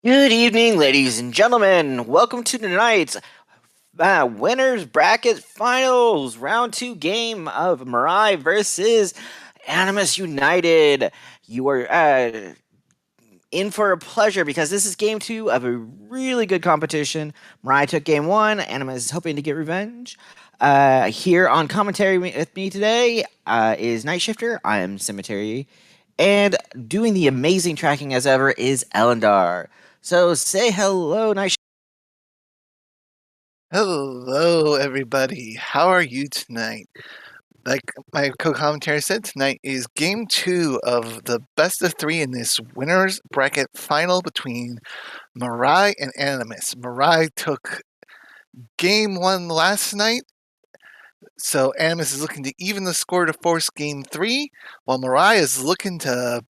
Good evening, ladies and gentlemen. Welcome to tonight's winners bracket finals round 2 game of MiRai versus AnimusUnited. You are in for a pleasure because this is game 2 of a really good competition. MiRai took game 1. Animus is hoping to get revenge. Here on commentary with me today is Night Shifter. I am Cemetery. And doing the amazing tracking as ever is Elendar. So say hello, Night. Hello, everybody. How are you tonight? Like my co-commentary said, tonight is game 2 of the best of 3 in this winners bracket final between MiRai and Animus. MiRai took game 1 last night, so Animus is looking to even the score to force game 3, while MiRai is looking to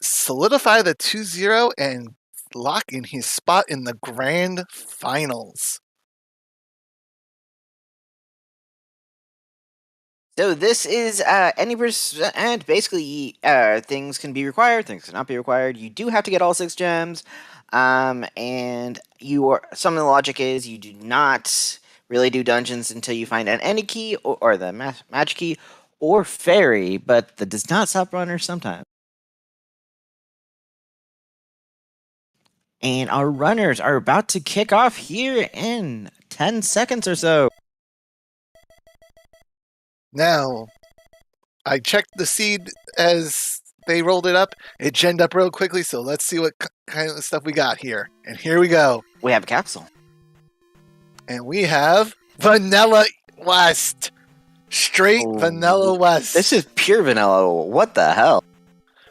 solidify the 2-0 and lock in his spot in the grand finals. So this is any and basically things can be required, things cannot be required. You do have to get all 6 gems, and some of the logic is you do not really do dungeons until you find an any key or the magic key or fairy, but that does not stop runners sometimes. And our runners are about to kick off here in 10 seconds or so. Now, I checked the seed as they rolled it up. It genned up real quickly, so let's see what kind of stuff we got here. And here we go. We have a capsule. And we have Vanilla West. Straight Vanilla West. This is pure vanilla. What the hell?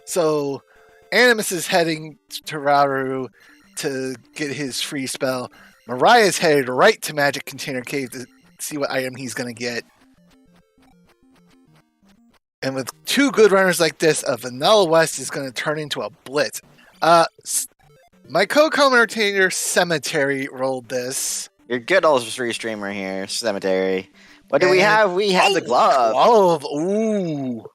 So, Animus is heading to Rauru to get his free spell. MiRai is headed right to Magic Container Cave to see what item he's going to get. And with 2 good runners like this, a Vanilla West is going to turn into a Blitz. My co-commentator Cemetery rolled this. Your good old free streamer here, Cemetery. What do we have? We have the glove. Glove. Ooh.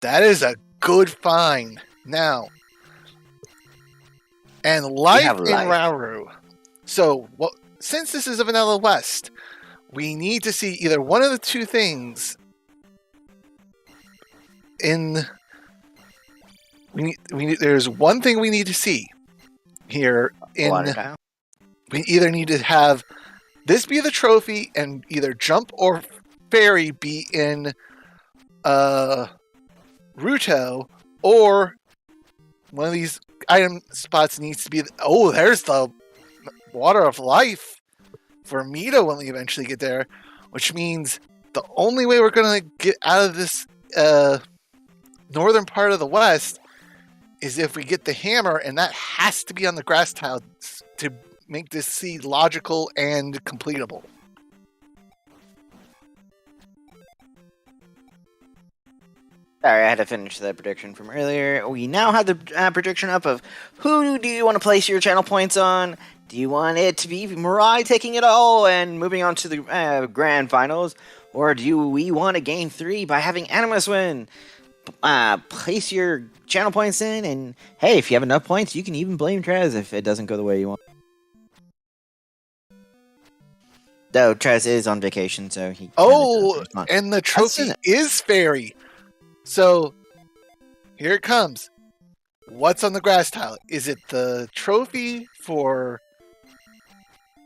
That is a good find. Now. And life in Rauru. So, since this is a Vanilla West, we need to see either one of the 2 things. There's one thing we need to see here. We either need to have this be the trophy and either jump or fairy be in Ruto, or one of these item spots needs to be. There's the Water of Life for Mito when we eventually get there, which means the only way we're going to get out of this northern part of the West is if we get the hammer, and that has to be on the grass tile to make this seed logical and completable. Sorry, I had to finish the prediction from earlier. We now have the prediction up of who do you want to place your channel points on? Do you want it to be MiRai taking it all and moving on to the grand finals? Or do we want to game 3 by having Animus win? Place your channel points in, and hey, if you have enough points, you can even blame Trez if it doesn't go the way you want. Though Trez is on vacation, so he. And the trophy is fairy. So here it comes. What's on the grass tile? Is it the trophy for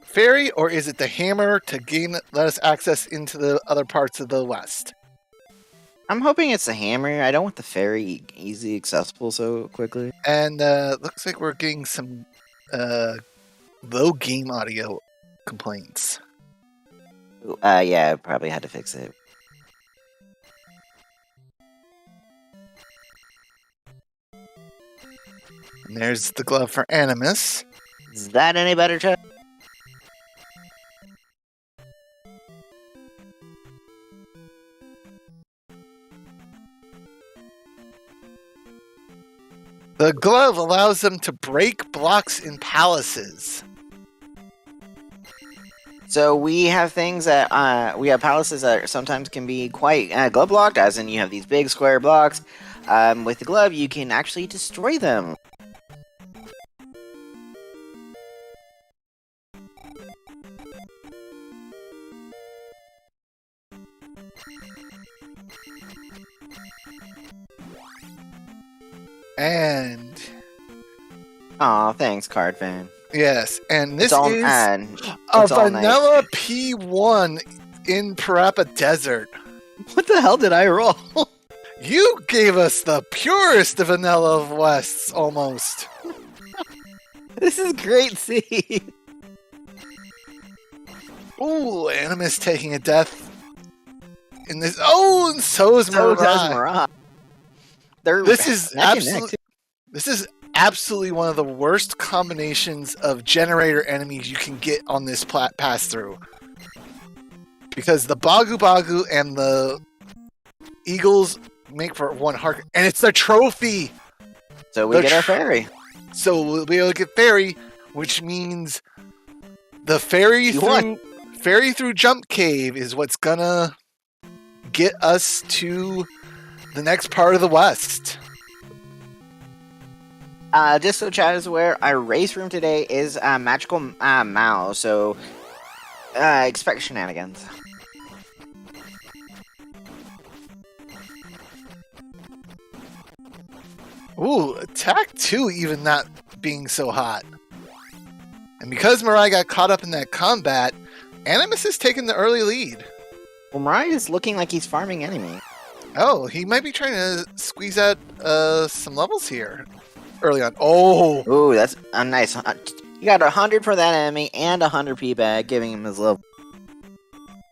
fairy, or is it the hammer to let us access into the other parts of the West? I'm hoping it's the hammer. I don't want the fairy easy accessible so quickly. And looks like we're getting some low game audio complaints. Yeah, I probably had to fix it. And there's the glove for Animus. Is that any better, Chuck? The glove allows them to break blocks in palaces. So we have things that we have palaces that sometimes can be quite glove blocked, as in you have these big square blocks. With the glove, you can actually destroy them. And Aw, thanks, card fan. yes, and this It's all, is a it's all vanilla nice. P1 in Parappa Desert. What the hell did I roll? You gave us the purest of vanilla of Wests, almost. This is great seed. Ooh, Animus taking a death in this. Oh, and so is So does MiRai. Mirai. This is absolutely one of the worst combinations of generator enemies you can get on this pass through. Because the Bagu Bagu and the Eagles make for one heart, and it's the trophy. So we get our fairy. So we'll be able to get fairy, which means the fairy through Jump Cave is what's gonna get us to the next part of the West. Just so Chad is aware, our race room today is Magical Mao, so expect shenanigans. Ooh, attack 2 even not being so hot. And because MiRai got caught up in that combat, Animus is taking the early lead. Well, Mirai is looking like he's farming enemy. Oh, he might be trying to squeeze out some levels here early on. Oh! Ooh, that's nice. You got 100 for that enemy and 100 P bag, giving him his level.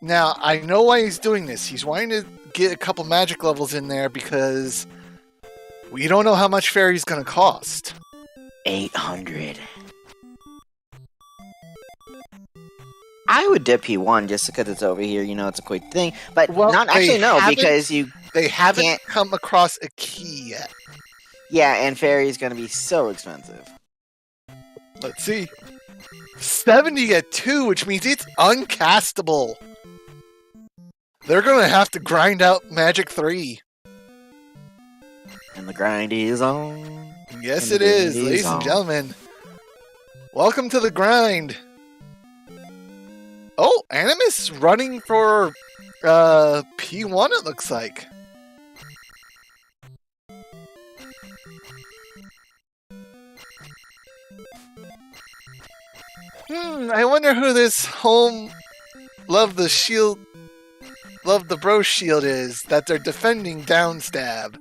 Now, I know why he's doing this. He's wanting to get a couple magic levels in there because we don't know how much fairy's going to cost. 800. I would dip P1 just because it's over here. You know, it's a quick thing. But Well, not actually, no, because they haven't can't come across a key yet. Yeah, and fairy is going to be so expensive. Let's see. 70 at 2, which means it's uncastable. They're going to have to grind out Magic 3. And the grind is on. Yes, it is, ladies and gentlemen. Welcome to the grind. Oh, Animus running for P1, it looks like. I wonder who this home love the bro shield is that they're defending downstab.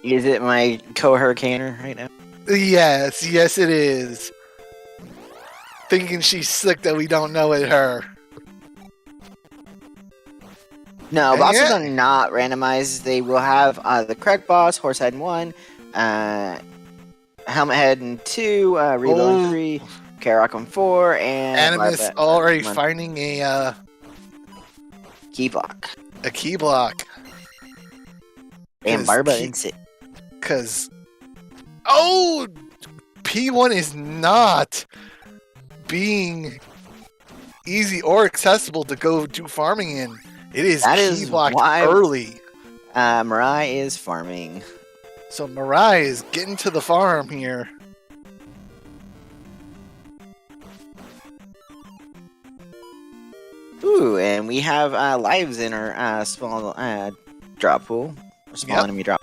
Is it my co-hurricaner right now? Yes, it is. Thinking she's sick that we don't know it her. No, bosses are not randomized. They will have the correct boss, Horsehead in 1, Helmet Head in 2, Reload in 3, Karok in 4, and Animus already finding a key block. A key block. And Barba in 6. Because P1 is not being easy or accessible to go do farming in. It is key blocked early. Mirai is farming. So Mirai is getting to the farm here. Ooh, and we have lives in our small drop pool. Or small enemy drop.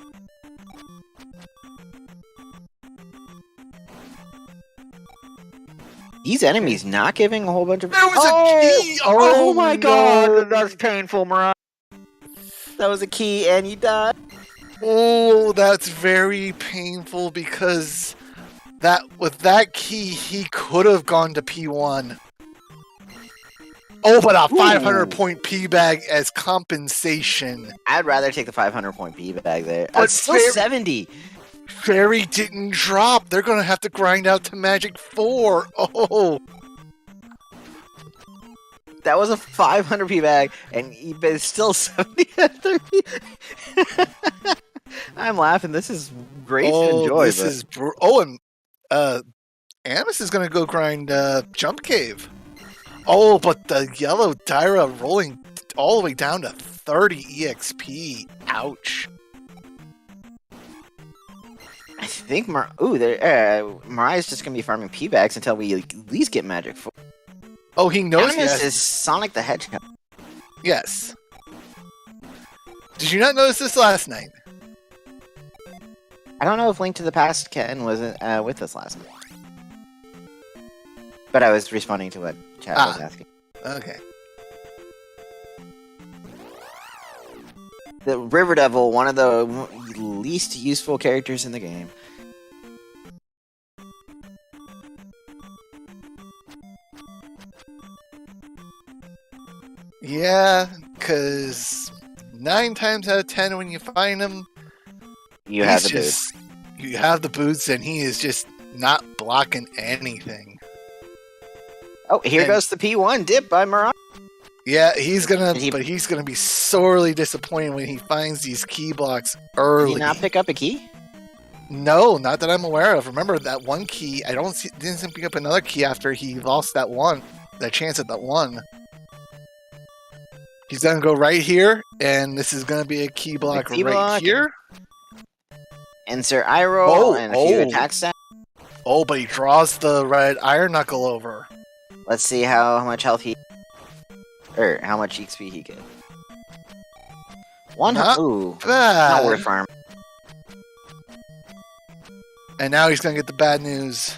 These enemies not giving a whole bunch of. There was a key! Oh my god! That's painful, Mirai. That was a key, and you died. Oh, that's very painful because with that key, he could have gone to P1. Oh, but a 500-point P bag as compensation. I'd rather take the 500-point P bag there. That's still 70. Fairy didn't drop. They're going to have to grind out to Magic 4. Oh. That was a 500 P bag, and it's still 70 at 30. I'm laughing. This is great to enjoy. And Animus is going to go grind Jump Cave. Oh, but the yellow Dyra rolling all the way down to 30 EXP. Ouch. I think Mariah's just going to be farming P-bags until we at least get Magic 4. Oh, he knows this is Sonic the Hedgehog. Yes. Did you not notice this last night? I don't know if Link to the Past Ken wasn't with us last night. But I was responding to what chat was asking. Okay. The River Devil, one of the least useful characters in the game. Yeah, because 9 times out of 10 when you find him, You have the boots. You have the boots, and he is just not blocking anything. Oh, here goes the P1 dip by MiRai. Yeah, he's gonna be sorely disappointed when he finds these key blocks early. Did he not pick up a key? No, not that I'm aware of. Remember that one key? Didn't see him pick up another key after he lost that chance at that one. He's gonna go right here, and this is gonna be a key block here. Insert eye roll and a few attack stats. Oh, but he draws the red iron knuckle over. Let's see how much health how much XP he gets. Not worth farm. And now he's gonna get the bad news.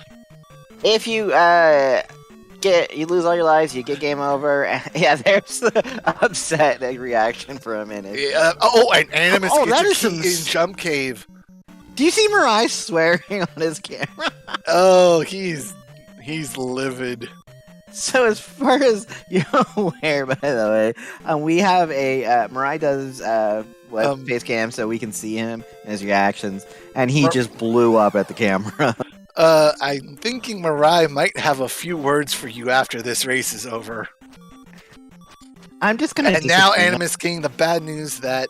If you you lose all your lives, you get game over. Yeah, there's the upset reaction for a minute. Yeah. And Animus gets a key in Jump Cave. Do you see MiRai swearing on his camera? Oh, he's livid. So as far as you're aware, by the way, we have a MiRai does face cam so we can see him and his reactions, and he just blew up at the camera. I'm thinking MiRai might have a few words for you after this race is over. I'm just gonna. And now Animus getting the bad news that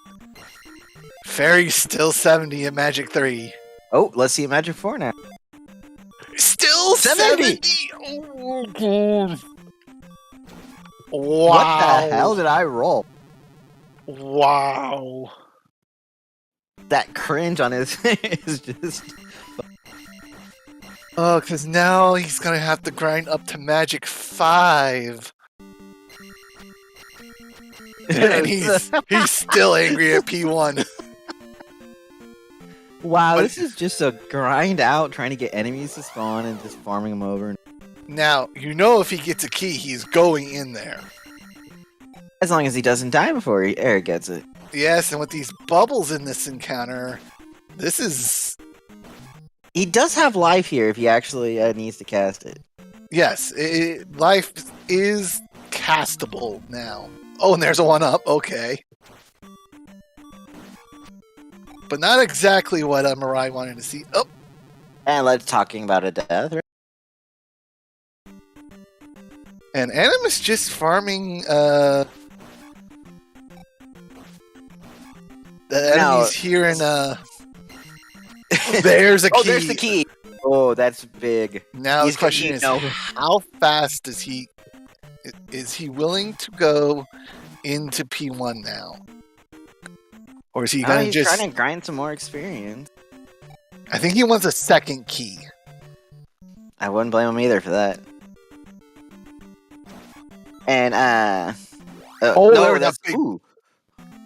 Fairy's still 70 at Magic 3. Oh, let's see Magic 4 now. Still 70! Oh, God. Wow. What the hell did I roll? Wow. That cringe on his face is just... Oh, because now he's going to have to grind up to Magic 5. And he's still angry at P1. Wow, this is just a grind out trying to get enemies to spawn and just farming them over. Now, if he gets a key, he's going in there. As long as he doesn't die before Eric gets it. Yes, and with these bubbles in this encounter, this is... He does have life here if he actually needs to cast it. Yes, life is castable now. Oh, and there's a 1-up. Okay. But not exactly what MiRai wanted to see. Oh. And let's talking about a death. Right? And Animus just farming the enemies here in there's a key. Oh, there's the key. Oh, that's big. Now the question is, how fast is he willing to go into P1 now? Or is he going to trying to grind some more experience? I think he wants a second key. I wouldn't blame him either for that. And no, that's big. Ooh.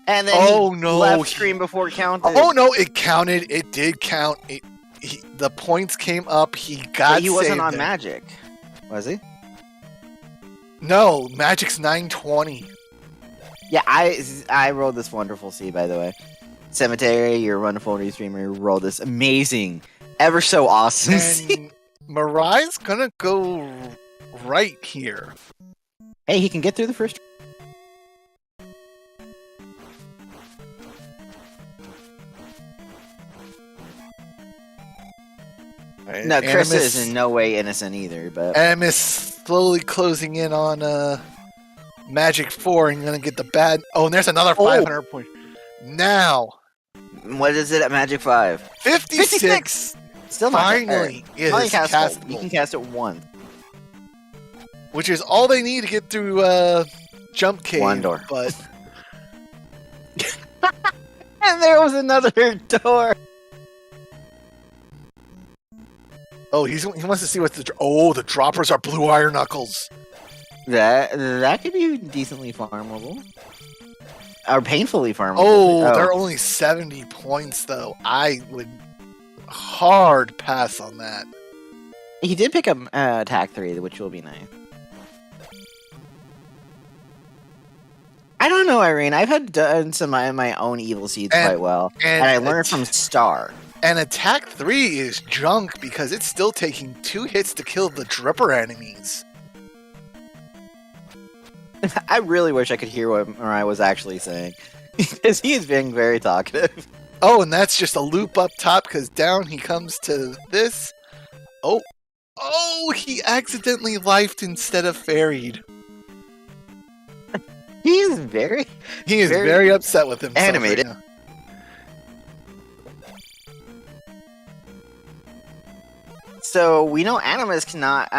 And then left screen before it counted. Oh no, it counted. It did count. The points came up. He got. But he wasn't on Magic, was he? No, Magic's 920. Yeah, I rolled this wonderful C, by the way. Cemetery, you're a wonderful restreamer. You rolled this amazing, ever so awesome C. And MiRai's gonna go right here. Hey, he can get through the first. No, Chris is in no way innocent either, but... Animus slowly closing in on Magic 4 and gonna get the bad... Oh, and there's another 500 point. Now... What is it at Magic 5? 56! Still not finally it is castable. You can cast it once. Which is all they need to get through Jump Cave. One door. But... And there was another door! Oh, he wants to see what the droppers are blue iron knuckles. That could be decently farmable. Or painfully farmable. Oh, they're only 70 points, though. I would hard pass on that. He did pick up attack 3, which will be nice. I don't know, Irene. I've had done some of my own evil seeds quite well, and I learned from Star. And attack 3 is junk because it's still taking 2 hits to kill the dripper enemies. I really wish I could hear what MiRai was actually saying, because he is being very talkative. Oh, and that's just a loop up top, because down he comes to this. Oh, he accidentally lifed instead of ferried. He is very upset with himself. animated. Right now. So we know Animus cannot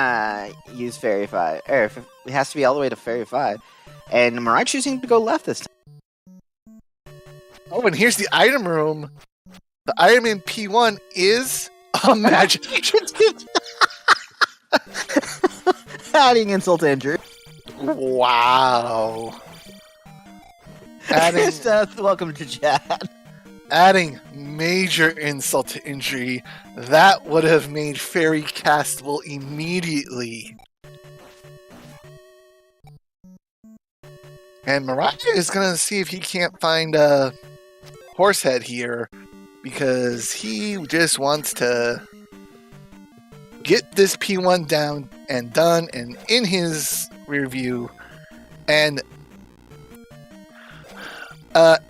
use Fairy 5, or if it has to be all the way to Fairy 5, and MiRai choosing to go left this time. Oh, and here's the item room. The item in P1 is a magic. Adding insult to injury. Wow. Welcome to chat. Adding major insult to injury, that would have made Fairy castable immediately. And MiRai is going to see if he can't find a Horsehead here, because he just wants to get this P1 down and done and in his rear view. And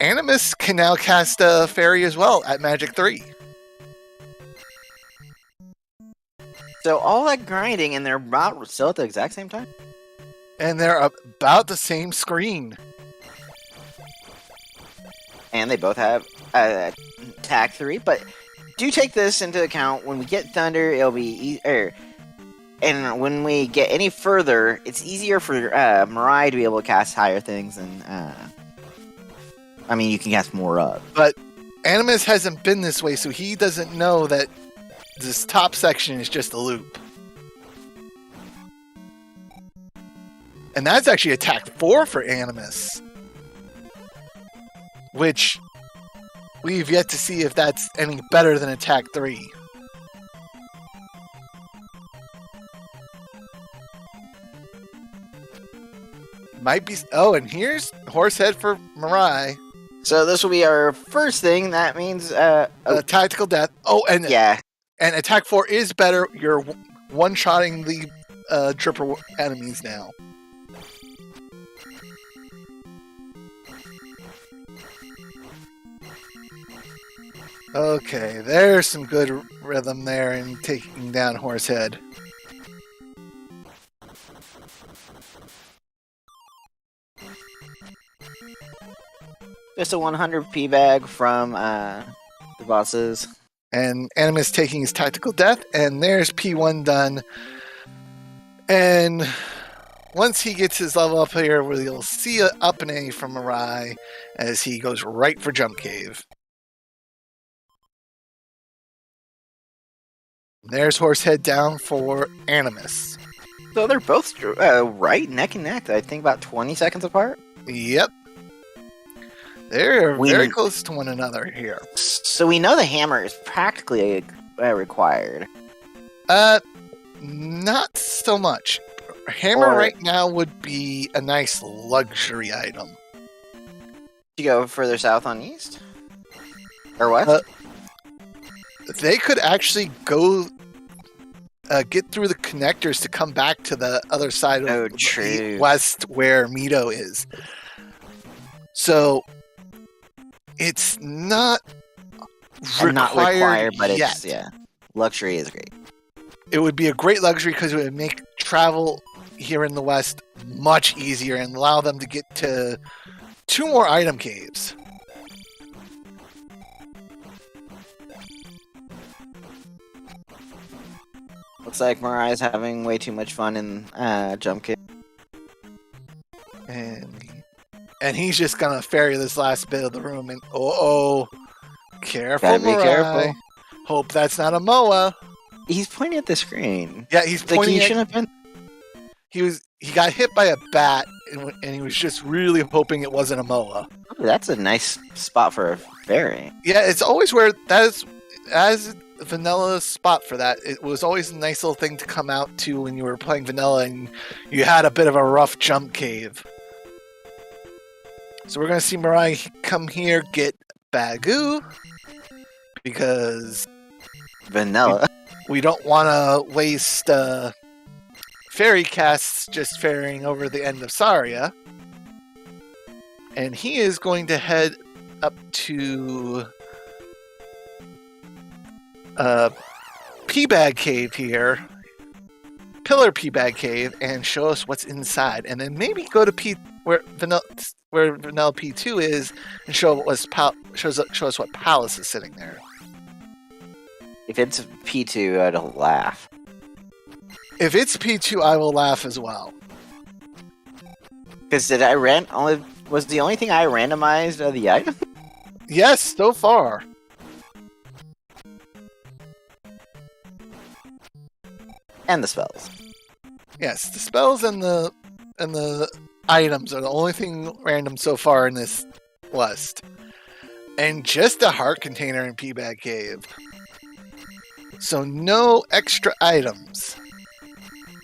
Animus can now cast a Fairy as well at Magic 3. So all that grinding, and they're about still at the exact same time? And they're about the same screen. And they both have attack 3, but do take this into account. When we get Thunder, it'll be and when we get any further, it's easier for MiRai to be able to cast higher things, and I mean, you can cast more up. But Animus hasn't been this way, so he doesn't know that this top section is just a loop. And that's actually attack 4 for Animus, which we've yet to see if that's any better than attack 3. Might be. Oh, and here's Horsehead for MiRai. So this will be our first thing. That means tactical death. Oh, and yeah, and attack 4 is better. You're one-shotting the dripper enemies now. Okay, there's some good rhythm there in taking down Horsehead. just a 100 P bag from the bosses. And Animus taking his tactical death, and there's P1 done. And once he gets his level up here, we'll see an up and A from MiRai as he goes right for Jump Cave. There's Horsehead down for Animus. So they're both right neck and neck. I think about 20 seconds apart. Yep. They're very close to one another here. So we know the hammer is practically required. Not so much. Hammer right now would be a nice luxury item. You go further south on east? Or what? They could actually go get through the connectors to come back to the other side of the west where Mito is. So it's not required, but yet. It's luxury is great. It would be a great luxury because it would make travel here in the west much easier and allow them to get to 2 more item caves. Looks like MiRai is having way too much fun in Jump Cave. And he's just gonna ferry this last bit of the room, and careful, Gotta be careful. Hope that's not a MOA. He's pointing at the screen. Yeah, he's pointing. He shouldn't have been. he got hit by a bat, and he was just really hoping it wasn't a moa. Ooh, that's a nice spot for a fairy. Yeah, it's always where that is as vanilla spot for that. It was always a nice little thing to come out to when you were playing vanilla and you had a bit of a rough jump cave. So we're gonna see MiRai come here, get Bagoo, because Vanilla. we don't want to waste fairy casts just ferrying over the end of Saria. And he is going to head up to P-Bag Cave here, Pillar P-Bag Cave, and show us what's inside. And then maybe go to where Vanilla P2 is and show us what Palace is sitting there. If it's P2, I'd laugh. If it's P2, I will laugh as well. Because was the only thing I randomized the item? Yes, so far. And the spells. Yes, the spells and the items are the only thing random so far in this list. And just a heart container in P-Bag Cave. So no extra items.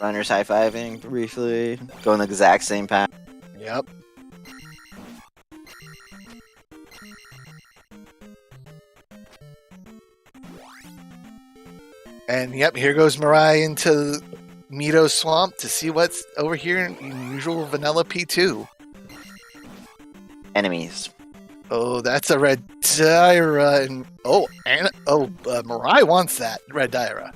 Runners high-fiving briefly. Going the exact same path. Yep. And yep, here goes MiRai into Mito Swamp to see what's over here in usual vanilla P2. Enemies. Oh, that's a red Dyra. And MiRai wants that red Dyra.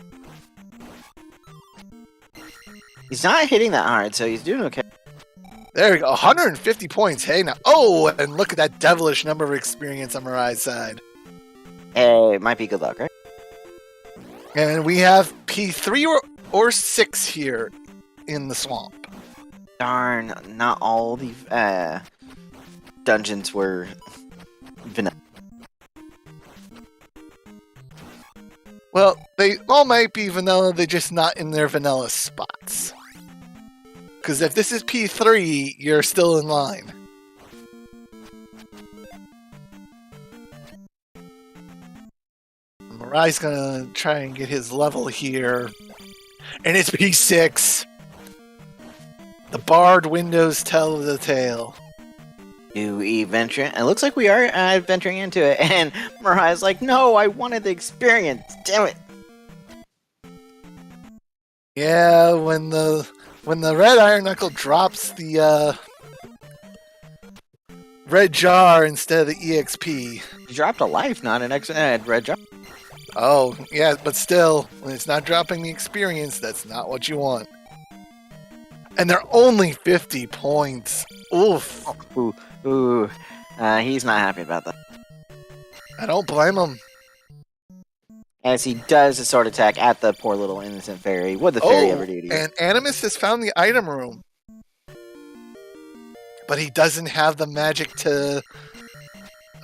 He's not hitting that hard, so he's doing okay. There we go, 150 points. Hey now, oh, and look at that devilish number of experience on MiRai's side. Hey, it might be good luck, right? And we have P3 or 6 here in the swamp. Darn, not all the dungeons were vanilla. Well, they all might be vanilla, they're just not in their vanilla spots. Because if this is P3, you're still in line. MiRai's gonna try and get his level here. And it's P6. The barred windows tell the tale. Do we venture in? It looks like we are venturing into it, and MiRai's like, no, I wanted the experience. Damn it. Yeah, when the red iron knuckle drops the red jar instead of the EXP. You dropped a life, not an red jar. Oh, yeah, but still, when it's not dropping the experience, that's not what you want. And they're only 50 points. Oof. Ooh. He's not happy about that. I don't blame him. As he does a sword attack at the poor little innocent fairy. What'd the fairy ever do to you? And Animus has found the item room. But he doesn't have the magic to...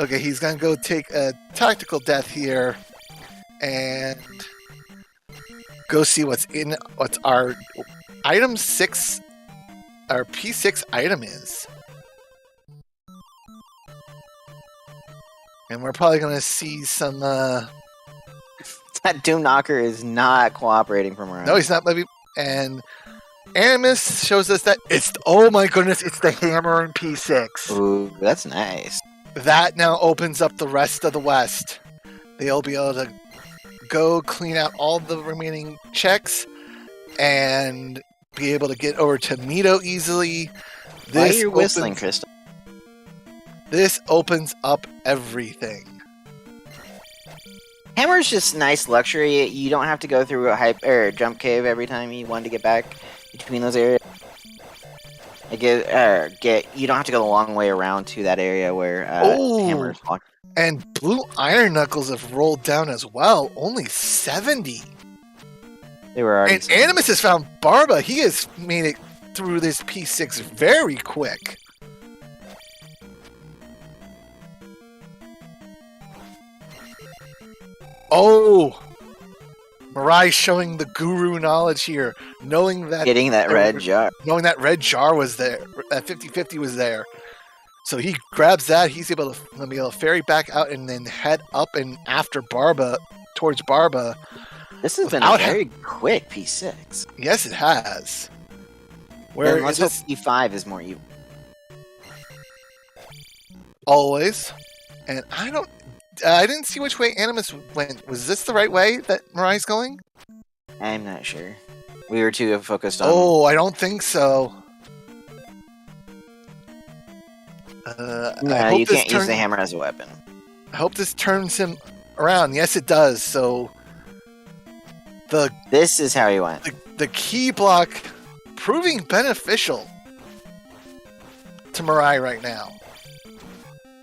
Okay, he's going to go take a tactical death here. And go see what's our item 6, our P6 item is. And we're probably going to see some... That Doom Knocker is not cooperating from around. No, he's not. And Animus shows us that it's... Oh my goodness, it's the hammer in P6. Ooh, that's nice. That now opens up the rest of the West. They'll be able to go clean out all the remaining checks and be able to get over to Mito easily. Why are you whistling, Krista? This opens up everything. Hammer's just nice luxury. You don't have to go through a jump cave every time you want to get back between those areas. You don't have to go the long way around to that area where Hammer's locked. And Blue Iron Knuckles have rolled down as well. Only 70. They were already. And Animus has found Barba. He has made it through this P6 very quick. Oh! Mirai showing the guru knowledge here, knowing that Getting that red jar. knowing that red jar was there, that 50-50 was there. So he grabs that. He's able to ferry back out and then head up and after Barba, towards Barba. This has been a very quick P6. Yes, it has. Where let's hope P5 is more even. Always. And I didn't see which way Animus went. Was this the right way that Mirai's going? I'm not sure. We were too focused on... Oh, I don't think so. No, you can't use the hammer as a weapon. I hope this turns him around. Yes, it does. So this is how he went. The key block proving beneficial to Mirai right now.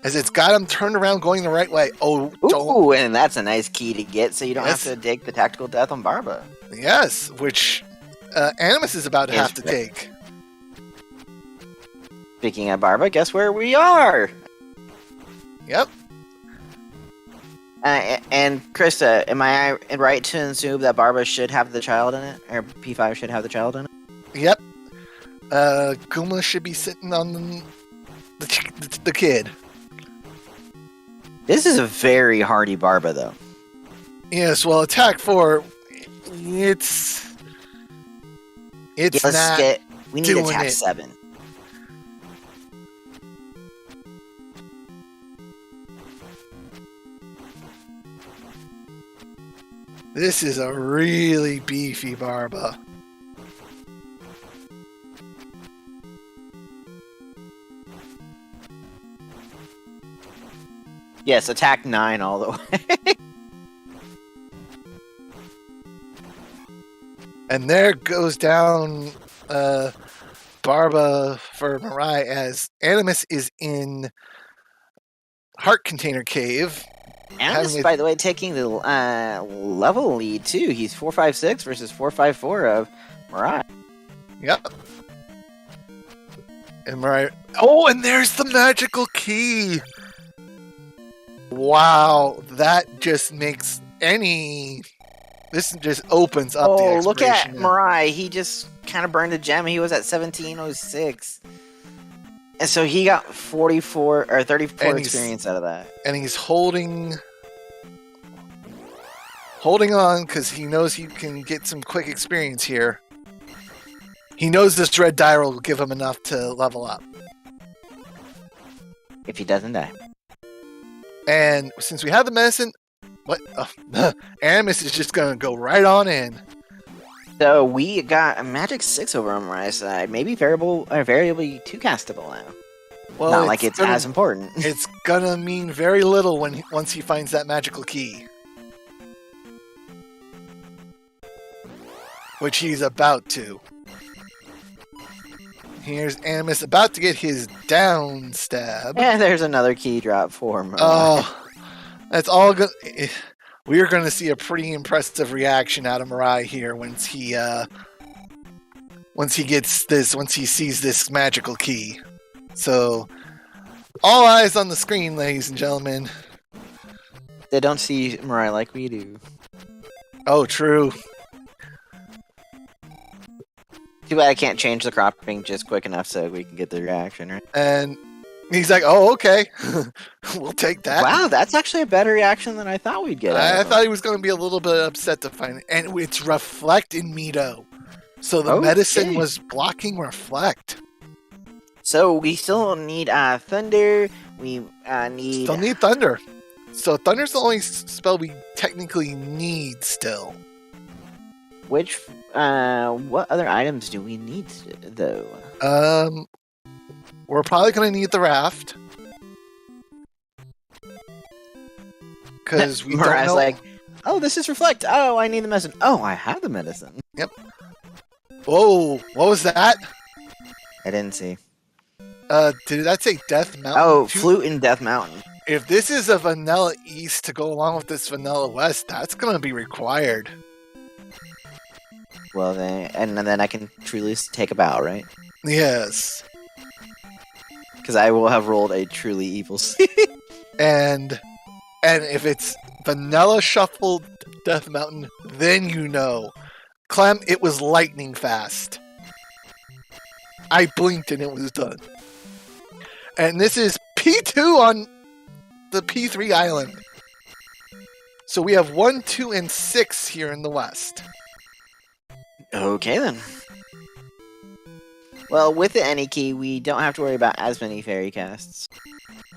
As it's got him turned around going the right way. Oh, Ooh, and that's a nice key to get so you don't have to take the tactical death on Barba. Yes, which Animus is about to have to take. Speaking of Barba, guess where we are? Yep. And Krista, am I right to assume that Barba should have the child in it? Or P5 should have the child in it? Yep. Guma should be sitting on the kid. This is a very hardy Barba, though. Yes, well, attack 4, it's not we need attack 7. This is a really beefy Barba. Yes, attack 9 all the way. And there goes down Barba for Mirai as Animus is in Heart Container Cave. Animus, by the way, taking the level lead, too. He's 456 versus 454 of Mirai. Yep. And Mirai... Oh, and there's the magical key! Wow, that just makes any... This just opens up the exploration. Oh, look at Mirai. He just kind of burned a gem. He was at 1706. And so he got 44 or 34 experience out of that. And he's holding on because he knows he can get some quick experience here. He knows this red die will give him enough to level up. If he doesn't die. And since we have the medicine, Animus is just going to go right on in. So we got a magic 6 over on Mirai's side. Maybe variably 2 castable now. Well, not like it's as important. It's going to mean very little once he finds that magical key. Which he's about to. Here's Animus about to get his down stab. And there's another key drop for Mirai. Oh, that's all good. We are going to see a pretty impressive reaction out of Mirai here once he sees this magical key. So, all eyes on the screen, ladies and gentlemen. They don't see Mirai like we do. Oh, true. Too bad I can't change the cropping just quick enough so we can get the reaction, right? And he's like, oh, okay. We'll take that. Wow, that's actually a better reaction than I thought we'd get. I thought he was going to be a little bit upset to find it. And it's Reflect in Mito. So the medicine was blocking Reflect. So we still need Thunder. We need... Still need Thunder. So Thunder's the only spell we technically need still. What other items do we need, though? We're probably going to need the raft. Because we don't know... like, oh, this is Reflect. Oh, I need the medicine. Oh, I have the medicine. Yep. Whoa, what was that? I didn't see. Did that say Death Mountain? Oh, Flute in Death Mountain. If this is a Vanilla East to go along with this Vanilla West, that's going to be required. Well, then I can truly take a bow, right? Yes. Because I will have rolled a truly evil seed. And if it's Vanilla Shuffled Death Mountain, then you know. Clem, it was lightning fast. I blinked and it was done. And this is P2 on the P3 island. So we have 1, 2, and 6 here in the West. Okay, then. Well, with the any key, we don't have to worry about as many fairy casts.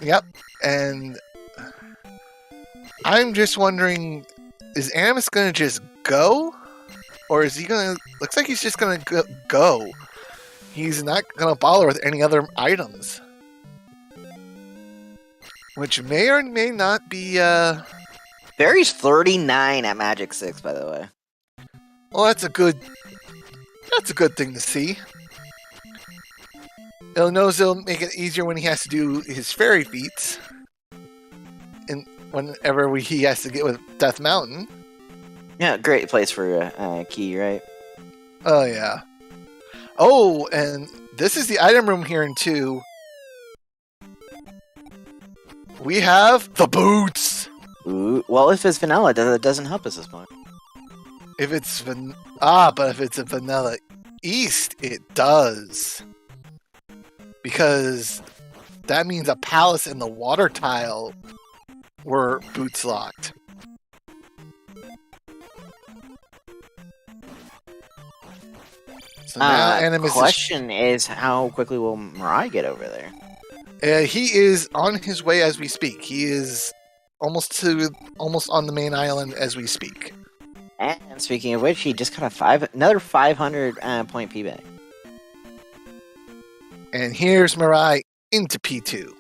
Yep, and I'm just wondering, is Animus going to just go? Or is he going to... Looks like he's just going to go. He's not going to bother with any other items. Which may or may not be... Fairy's 39 at Magic 6, by the way. Well, that's a good thing to see. He'll knows it'll make it easier when he has to do his fairy feats. And whenever he has to get with Death Mountain. Yeah, great place for a key, right? Oh, yeah. Oh, and this is the item room here in 2. We have the boots! Ooh, well, if it's vanilla, that doesn't help us this much. But if it's a vanilla east, it does. Because that means a palace and the water tile were boots locked. So now Animus question is how quickly will MiRai get over there? He is on his way as we speak. He is almost on the main island as we speak. And speaking of which, he just got another 500 point payback. And here's MiRai into P2.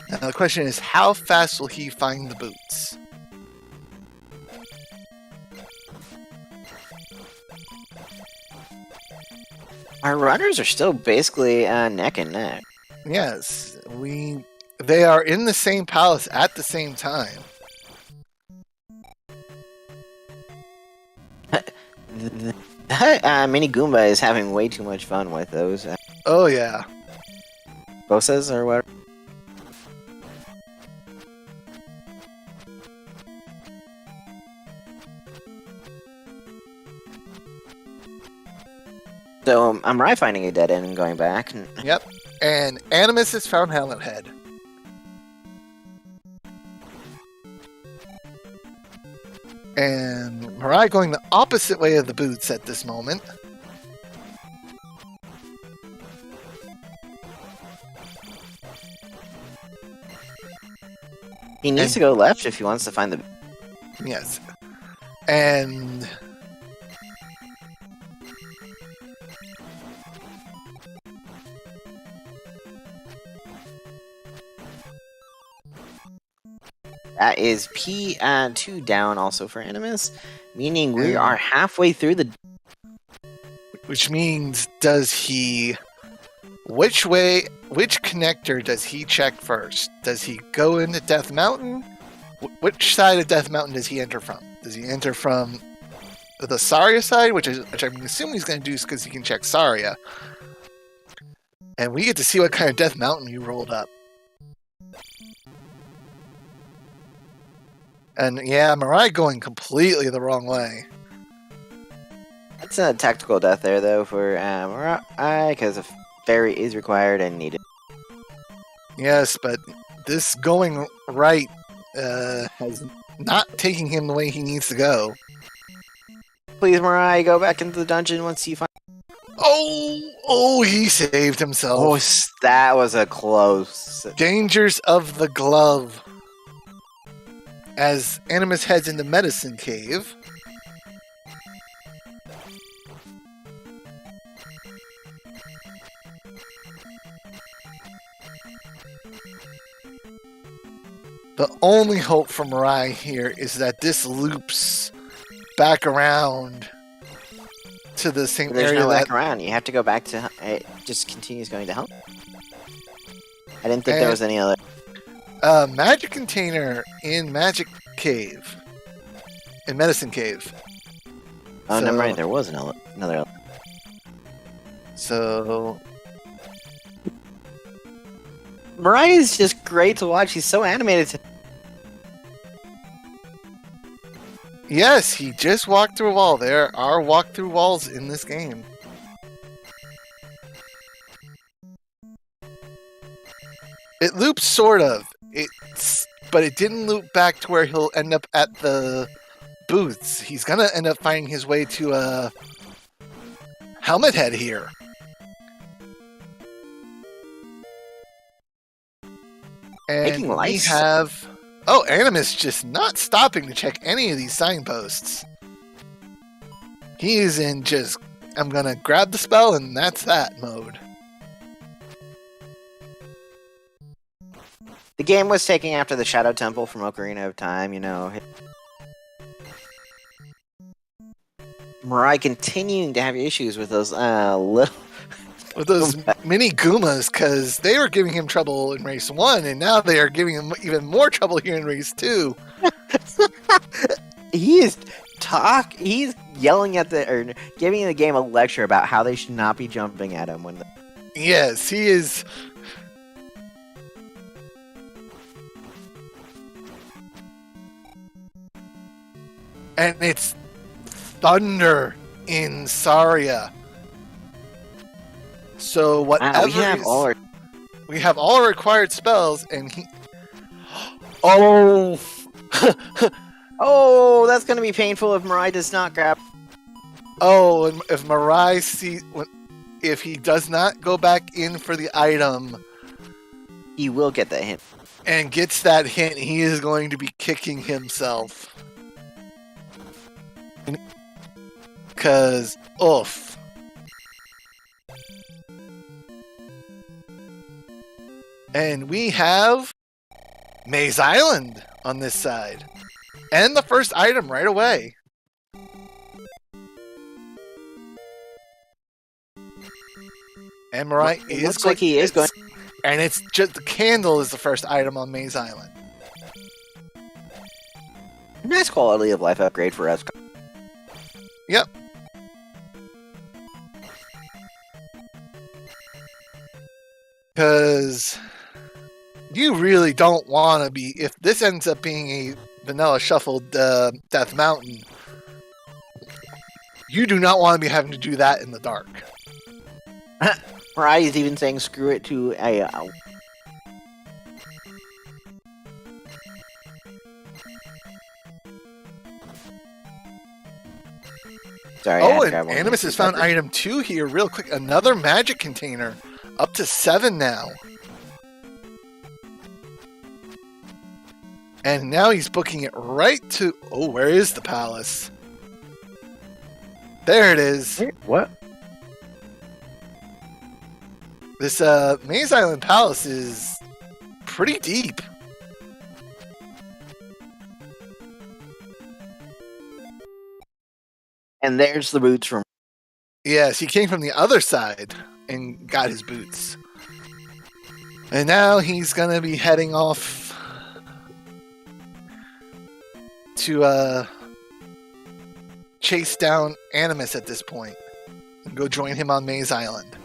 Now the question is, how fast will he find the boots? Our runners are still basically neck and neck. Yes, they are in the same palace at the same time. That Mini Goomba is having way too much fun with those. Oh yeah. Bosas or whatever. So I'm right finding a dead end and going back. Yep. And Animus has found Helmet Head. And MiRai going the opposite way of the boots at this moment. He needs to go left if he wants to find the... Yes. And... That is P2 down also for Animus, meaning we are halfway through the... Which means, which connector does he check first? Does he go into Death Mountain? Which side of Death Mountain does he enter from? Does he enter from the Saria side, which I'm assuming he's going to do because he can check Saria. And we get to see what kind of Death Mountain you rolled up. And yeah, MiRai going completely the wrong way. That's a tactical death there, though, for MiRai, because a fairy is required and needed. Yes, but this going right has not taking him the way he needs to go. Please, MiRai, go back into the dungeon once you find... Oh, he saved himself. Oh, that was a close... Dangers of the glove. As Animus heads into Medicine Cave. The only hope for MiRai here is that this loops back around to the same There's area. No back around. You have to go back to... It just continues going to help. I didn't think there was any other... Magic container in Magic Cave. In Medicine Cave. Oh, never mind. There was another... So... MiRai is just great to watch. He's so animated. Yes, he just walked through a wall. There are walk-through walls in this game. It loops sort of. But it didn't loop back to where he'll end up at the booths. He's gonna end up finding his way to Helmet Head here. And we have... Oh, Animus just not stopping to check any of these signposts. He is in just, I'm gonna grab the spell and that's that mode. The game was taking after the Shadow Temple from Ocarina of Time, you know. MiRai continuing to have issues with those little... With those mini Goomas, because they were giving him trouble in Race 1, and now they are giving him even more trouble here in Race 2. He's yelling at or giving the game a lecture about how they should not be jumping at him when Yes, he is. And it's thunder in Saria. So whatever we have all our required spells, and he... Oh! Oh, that's going to be painful if MiRai does not grab... Oh, and if MiRai if he does not go back in for the item... He will get that hint. And gets that hint, he is going to be kicking himself. Because, oof. And we have Maze Island on this side. And the first item right away. And MiRai is looks like he is going. And it's just the candle is the first item on Maze Island. Nice quality of life upgrade for us. Yep. Because you really don't want to be... If this ends up being a vanilla shuffled Death Mountain, you do not want to be having to do that in the dark. MiRai is even saying screw it to a... Sorry, oh, and Animus has found item 2 here real quick. Another magic container. Up to 7 now. And now he's booking it right to... Oh, where is the palace? There it is. Wait, what? This Maze Island Palace is pretty deep. And there's the boots from... Yes, he came from the other side and got his boots. And now he's going to be heading off to chase down Animus at this point and go join him on Maze Island.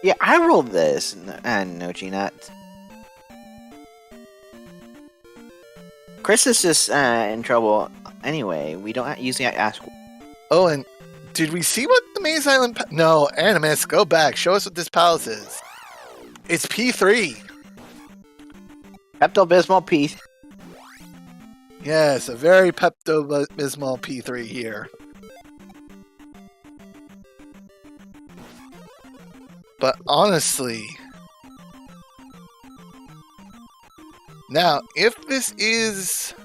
Yeah, I rolled this. And no, G-Nut. Chris is just in trouble anyway. We don't usually ask. Oh, and did we see what the Maze Island... No, Animus, go back. Show us what this palace is. It's P3. Pepto-Bismol P. Yes, a very Pepto-Bismol P3 here. But honestly... Now, if this is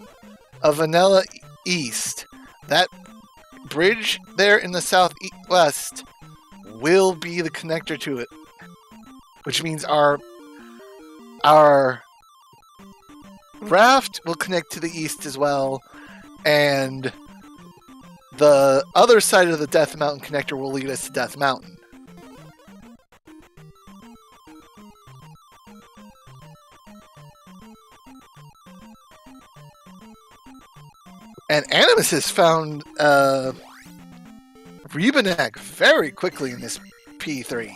a vanilla east, that bridge there in the southwest will be the connector to it. Which means our raft will connect to the east as well, and the other side of the Death Mountain connector will lead us to Death Mountain. And Animus has found Rebanek very quickly in this P3.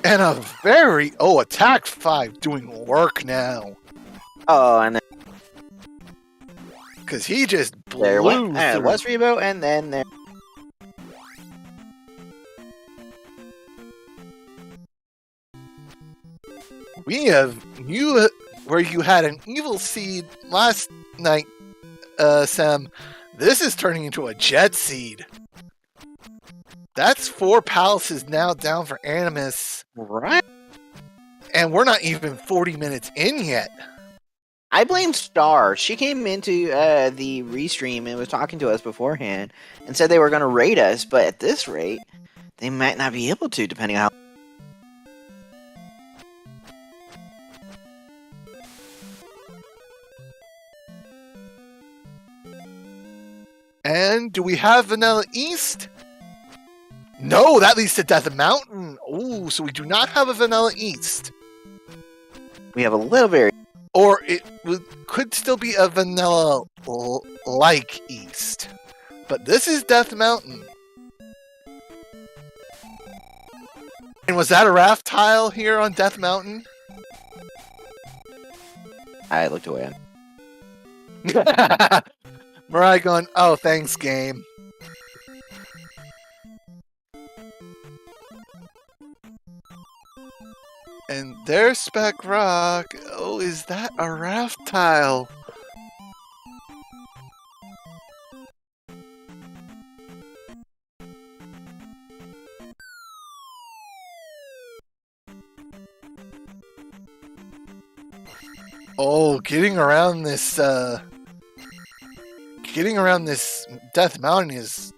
And a very... Oh, attack 5 doing work now. Oh, and then Because he just there blew went. through. It was Rebo, and then there. We have... You... Where you had an evil seed last night, Sam, this is turning into a jet seed. That's 4 palaces now down for Animus. Right. And we're not even 40 minutes in yet. I blame Star. She came into the restream and was talking to us beforehand and said they were going to raid us, but at this rate, they might not be able to, depending on how. And do we have Vanilla East? No, that leads to Death Mountain. Ooh, so we do not have a Vanilla East. We have a little bit. Or it could still be a vanilla-like East. But this is Death Mountain. And was that a raft tile here on Death Mountain? I looked away. MiRai going, oh, thanks, game. And there's Spec Rock. Oh, is that a raft tile? Oh, getting around this Death Mountain is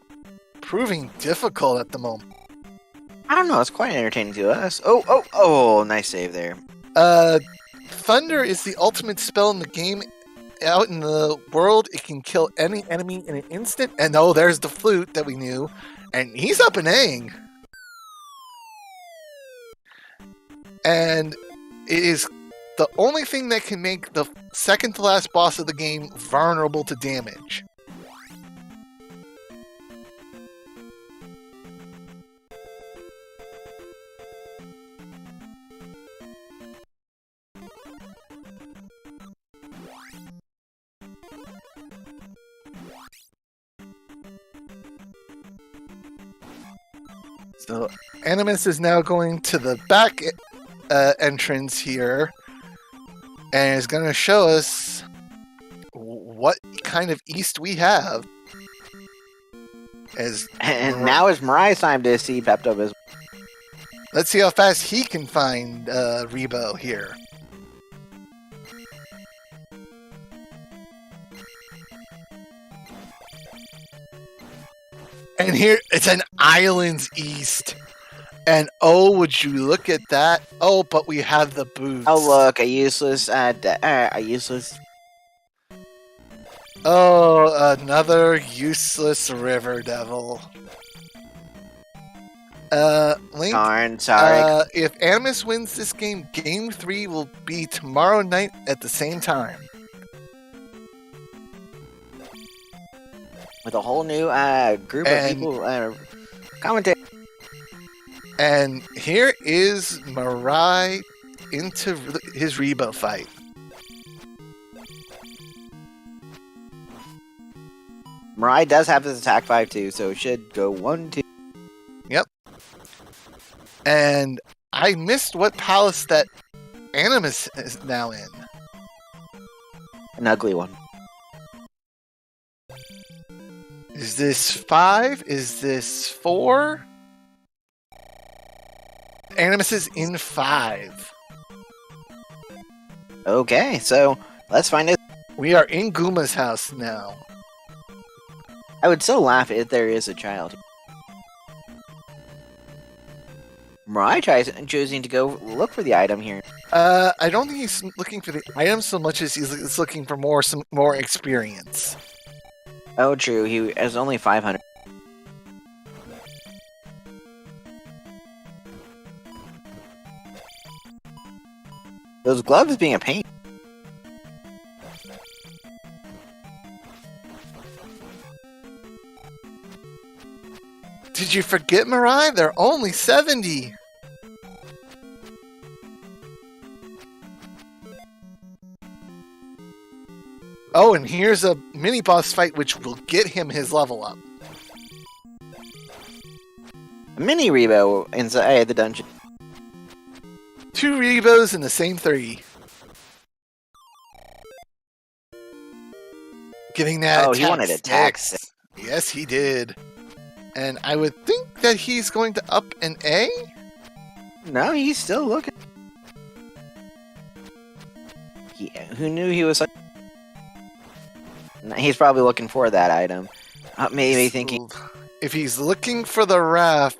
proving difficult at the moment. I don't know. It's quite entertaining to us. Oh! Nice save there. Thunder is the ultimate spell in the game. Out in the world, it can kill any enemy in an instant. And oh, there's the flute that we knew. And he's up and aying. And it is the only thing that can make the second to last boss of the game vulnerable to damage. So Animus is now going to the back entrance here and is going to show us what kind of east we have. And now it's MiRai's time to see Pepto as. Let's see how fast he can find Rebo here. And here, it's an island's east. And oh, would you look at that? Oh, but we have the boots. Oh, look, a useless. Oh, another useless river devil. Link. Darn, sorry. If Animus wins this game, Game 3 will be tomorrow night at the same time. With a whole new group of people commentating. And here is MiRai into his Rebo fight. MiRai does have this attack 5 too, so it should go 1, 2. Yep. And I missed what palace that Animus is now in. An ugly one. Is this 5? Is this 4? Animus is in 5. Okay, so let's find it. We are in Guma's house now. I would so laugh if there is a child. MiRai tries choosing to go look for the item here. I don't think he's looking for the item so much as he's looking for some more experience. Oh, true. He has only 500. Those gloves being a pain. Did you forget, MiRai? They're only 70. Oh, and here's a mini boss fight which will get him his level up. A mini Rebo inside the dungeon. 2 Rebos in the same 3. Getting that Oh, attack he wanted attack 6. Yes, he did. And I would think that he's going to up an A? No, he's still looking. Who knew he was? He's probably looking for that item. Maybe thinking if he's looking for the raft,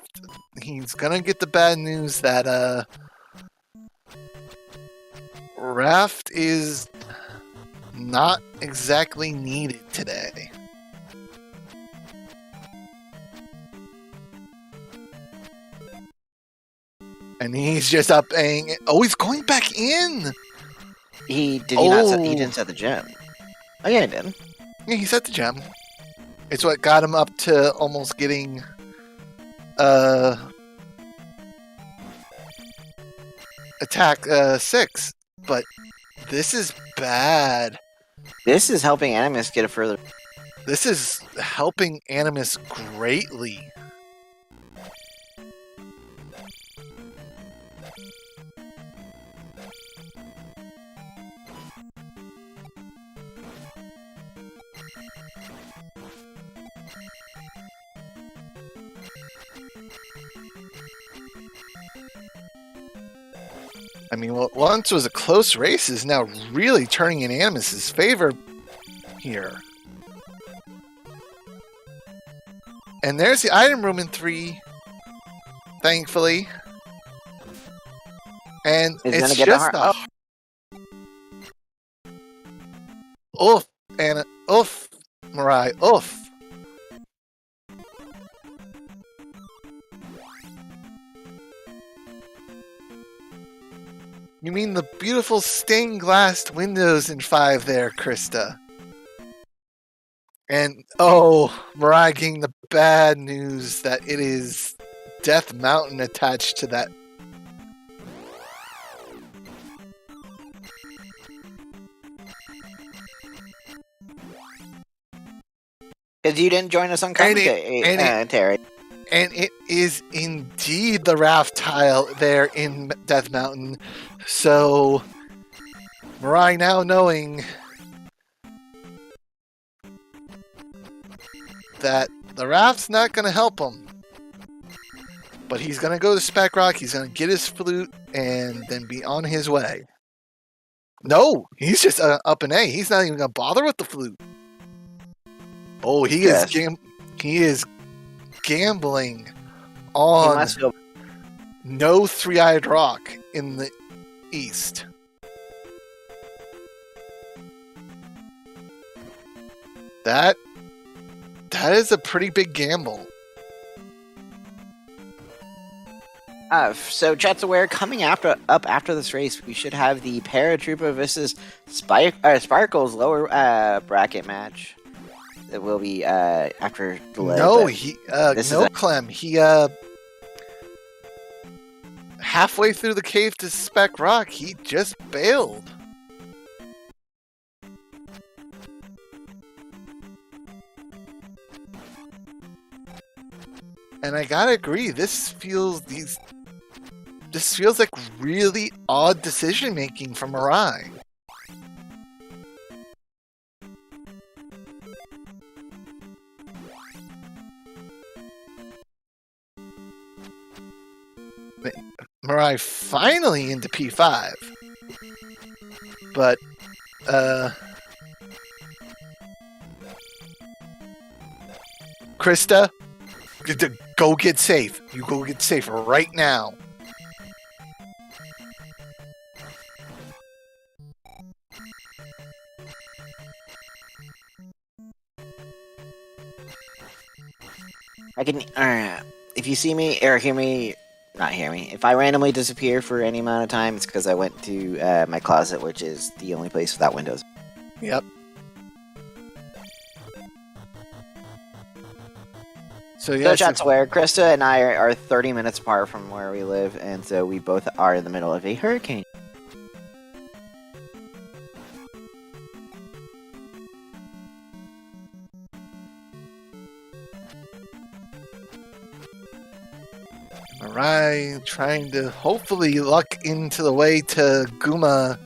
he's gonna get the bad news that raft is not exactly needed today. And he's just up paying. Oh, he's going back in. He didn't set the gem. Oh yeah, he did. Yeah, he set the gem. It's what got him up to almost getting attack 6. But this is bad. This is helping Animus get it further. This is helping Animus greatly. I mean, what once was a close race is now really turning in Animus's favor here. And there's the item room in 3, thankfully. And it's just a... Oof, Anna. Oof, MiRai. Oof. You mean the beautiful stained glass windows in 5 there, Krista. And, oh, MiRai getting the bad news that it is Death Mountain attached to that. Because you didn't join us on commentary, And it is indeed the raft tile there in Death Mountain. So, MiRai now knowing that the raft's not going to help him. But he's going to go to Spec Rock, he's going to get his flute, and then be on his way. No, he's just up an A. He's not even going to bother with the flute. Oh, he is gambling on no 3-eyed rock in the east. That is a pretty big gamble. So Chet's aware, coming up after this race, we should have the Paratrooper versus Sparkle's lower bracket match. It will be after the leg. No, Clem. He halfway through the cave to Spec Rock, he just bailed. And I gotta agree, this feels like really odd decision making from MiRai. MiRai finally into P5. But, Krista, go get safe. You go get safe right now. I can, if you see me or hear me, not hear me, if I randomly disappear for any amount of time, it's because I went to my closet, which is the only place without windows. Yep. So chat's aware, Krista and I are 30 minutes apart from where we live, and so we both are in the middle of a hurricane. MiRai trying to hopefully luck into the way to Guma.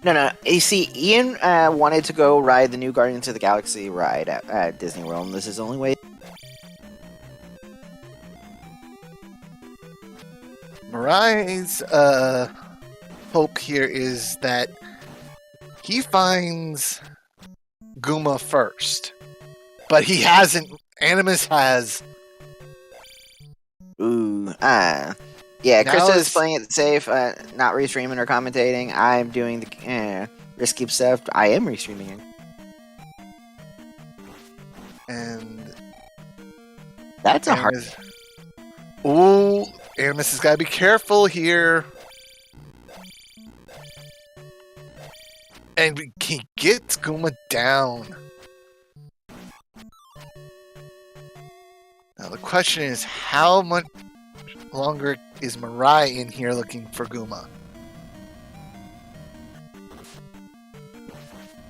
No. You see, Ian wanted to go ride the new Guardians of the Galaxy ride at Disney World, and this is the only way. MiRai's hope here is that he finds Guma first, but he hasn't. Animus has. Ooh, yeah. Now Krista is it's- playing it safe, not restreaming or commentating. I'm doing the risky stuff. I am restreaming it. And That's a hard. Animus. Ooh, Animus has got to be careful here. And he gets Guma down. Now the question is, how much longer is MiRai in here looking for Guma?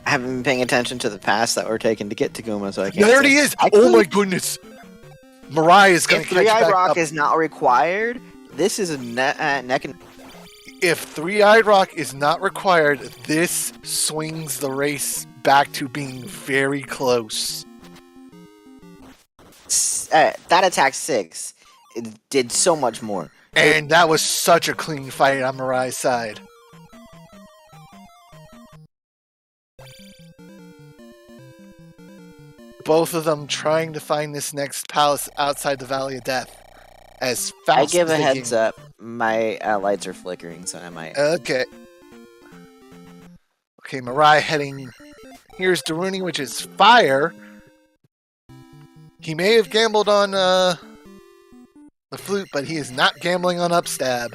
I haven't been paying attention to the paths that were taken to get to Guma, so I can't. There say. he is! Actually, Oh my goodness! MiRai is going If to catch Three-Eyed back Rock up. is not required, this is a neck and. If Three-Eyed Rock is not required, this swings the race back to being very close. That attack 6, it did so much more. And that was such a clean fight on MiRai's side. Both of them trying to find this next palace outside the Valley of Death as fast I give as a they heads can. up. My lights are flickering, so I might. Okay. Okay, MiRai heading. Here's Daruni, which is fire. He may have gambled on the flute, but he is not gambling on upstab.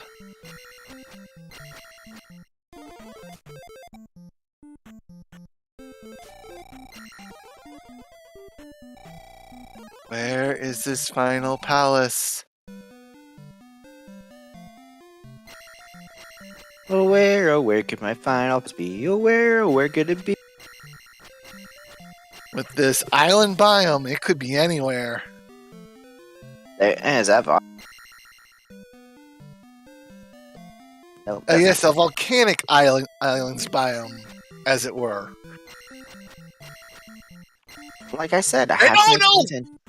Where is this final palace? Oh, where could my final be? Oh, where could it be? With this island biome, it could be anywhere. There, is that Nope, that's Yes, not- a volcanic islands biome, as it were. Like I said, I Hey, have to make no! attention.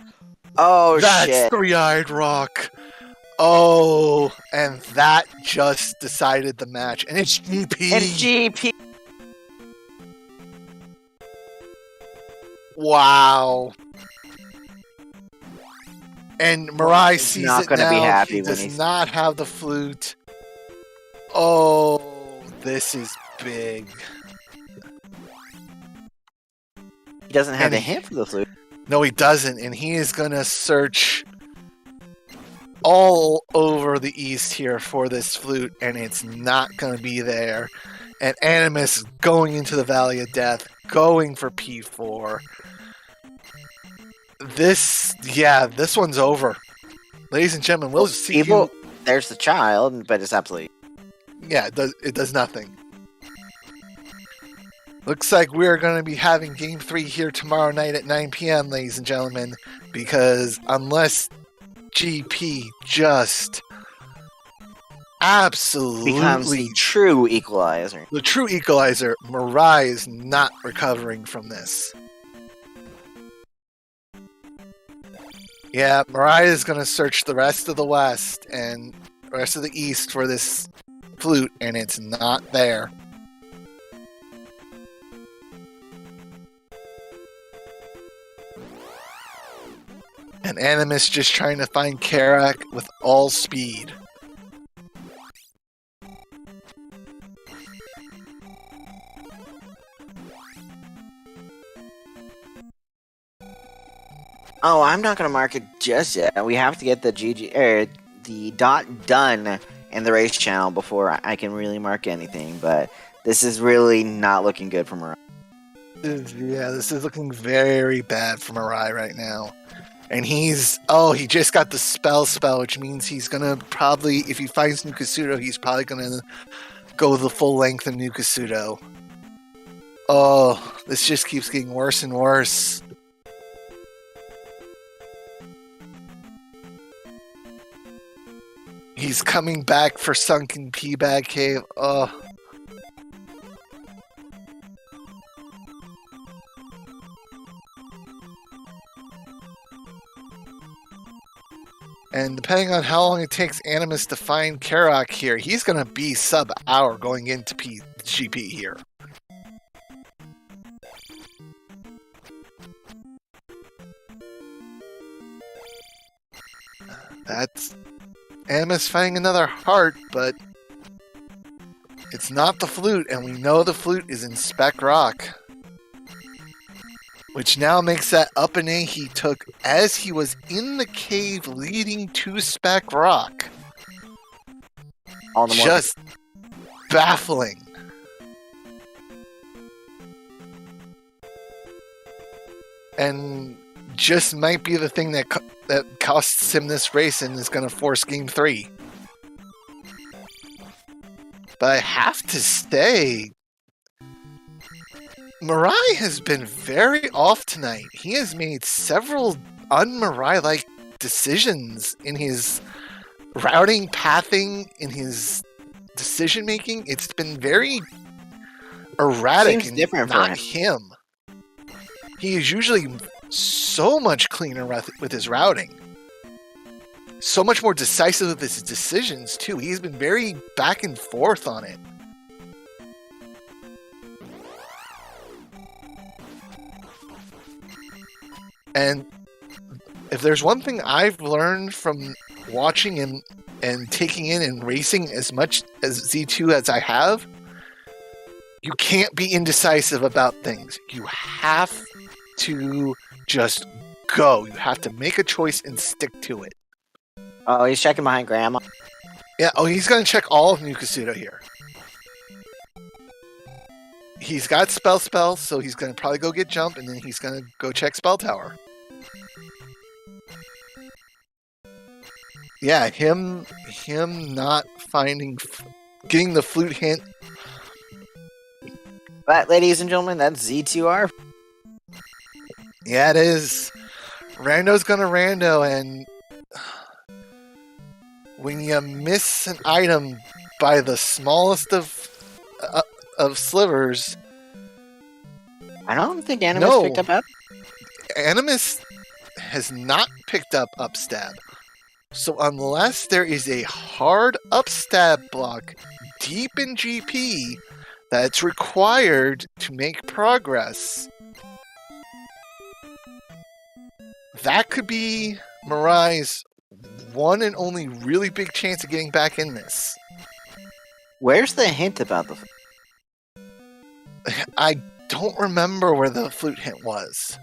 Oh That's shit! Three-Eyed Rock. Oh, and that just decided the match. And it's GP. And GP. Wow. And MiRai He's sees not it gonna now. be happy He when does he's- not have the flute. Oh, this is big. He doesn't have And the he- hint for the flute. No, he doesn't, and he is gonna search all over the east here for this flute, and it's not gonna be there. And Animus going into the Valley of Death, going for P4. This one's over. Ladies and gentlemen, we'll see People, you. there's the child, but it's absolutely. Yeah, it does nothing. Looks like we're going to be having Game 3 here tomorrow night at 9 p.m., ladies and gentlemen, because unless GP just absolutely Becomes the true equalizer. the true equalizer, MiRai is not recovering from this. Yeah, MiRai is going to search the rest of the west and the rest of the east for this flute, and it's not there. And Animus just trying to find Karak with all speed. Oh, I'm not gonna mark it just yet. We have to get the the dot done in the race channel before I can really mark anything. But this is really not looking good for Mariah. Yeah, this is looking very bad for MiRai right now. And he just got the spell, which means he's gonna probably, if he finds Nukasudo, he's probably gonna go the full length of Nukasudo. Oh, this just keeps getting worse and worse. He's coming back for Sunken Peabag Cave. Oh. And depending on how long it takes Animus to find Karok here, he's going to be sub-hour going into GP here. That's Animus finding another heart, but it's not the flute, and we know the flute is in Spec Rock. Which now makes that up and A he took as he was in the cave leading to Spec Rock. All the more just baffling. And just might be the thing that costs him this race and is going to force Game 3. But I have to say, MiRai has been very off tonight. He has made several un-MiRai-like decisions in his routing, pathing, in his decision-making. It's been very erratic. Seems and different for not him. He is usually so much cleaner with his routing. So much more decisive with his decisions, too. He's been very back and forth on it. And if there's one thing I've learned from watching and taking in and racing as much as Z2 as I have, you can't be indecisive about things. You have to just go. You have to make a choice and stick to it. Oh, he's checking behind Grandma. Yeah, oh, he's going to check all of New Kasuda here. He's got spell, so he's going to probably go get jump, and then he's going to go check Spell Tower. Yeah, him not getting the flute hint. But, ladies and gentlemen, that's Z2R. Yeah, it is. Rando's gonna rando, and when you miss an item by the smallest of slivers, I don't think Animus picked up. Animus has not picked up upstab. So unless there is a hard upstab block deep in GP that's required to make progress, that could be MiRai's one and only really big chance of getting back in this. Where's the hint about the... I don't remember where the flute hint was.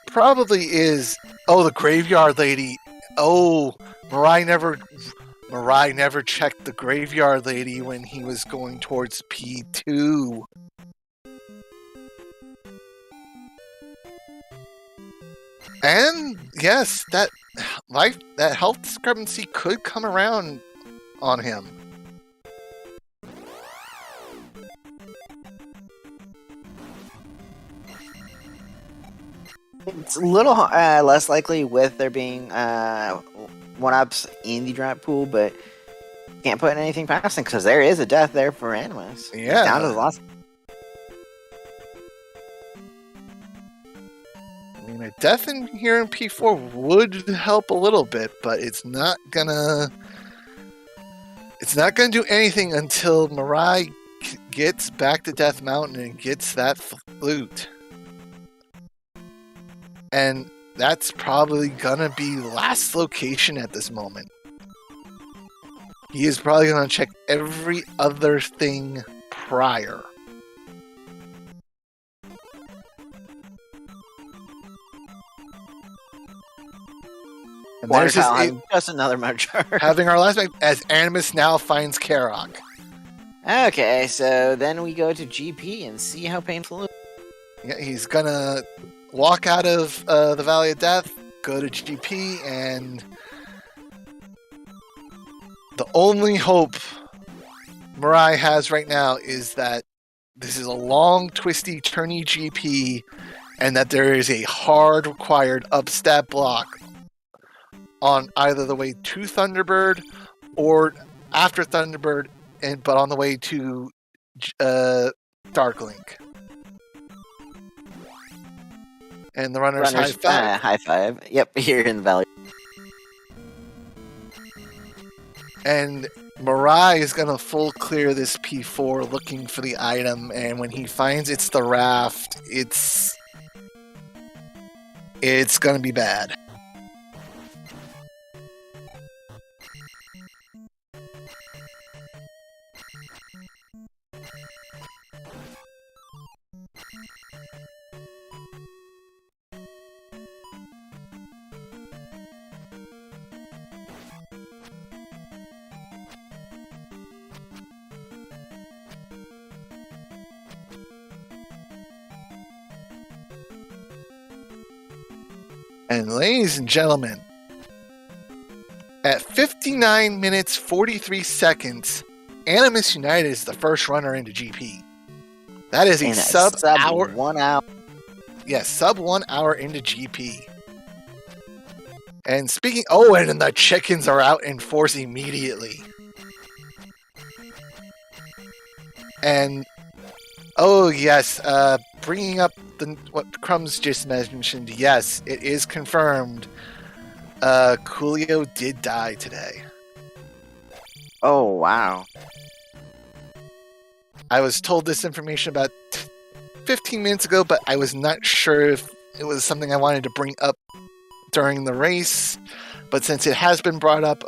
Probably is. Oh, the graveyard lady. Oh, MiRai never checked the graveyard lady when he was going towards P2. And yes, that health discrepancy could come around on him. It's a little less likely with there being one-ups in the drop pool, but can't put anything past him because there is a death there for Animus. Yeah. He's down to the last. I mean, a death in here in P4 would help a little bit, but it's not gonna do anything until MiRai gets back to Death Mountain and gets that flute. And that's probably gonna be last location at this moment. He is probably gonna check every other thing prior. And there's just another Mochar. having our last match as Animus now finds Karok. Okay, so then we go to GP and see how painful it is. Yeah, he's gonna walk out of the Valley of Death, go to GP, and the only hope MiRai has right now is that this is a long, twisty, turny GP, and that there is a hard required upstat block on either the way to Thunderbird or after Thunderbird, but on the way to Darklink. And the runners high five. High five. Yep, here in the valley. And MiRai is going to full clear this P4 looking for the item, and when he finds it's the raft, it's going to be bad. And ladies and gentlemen, at 59 minutes 43 seconds, AnimusUnited is the first runner into GP. That is a sub hour. 1 hour. Yes, sub 1 hour into GP. And speaking, and the chickens are out in force immediately. And yes, bringing up what Crumbs just mentioned, yes, it is confirmed. Coolio did die today. Oh, wow. I was told this information about 15 minutes ago, but I was not sure if it was something I wanted to bring up during the race. But since it has been brought up,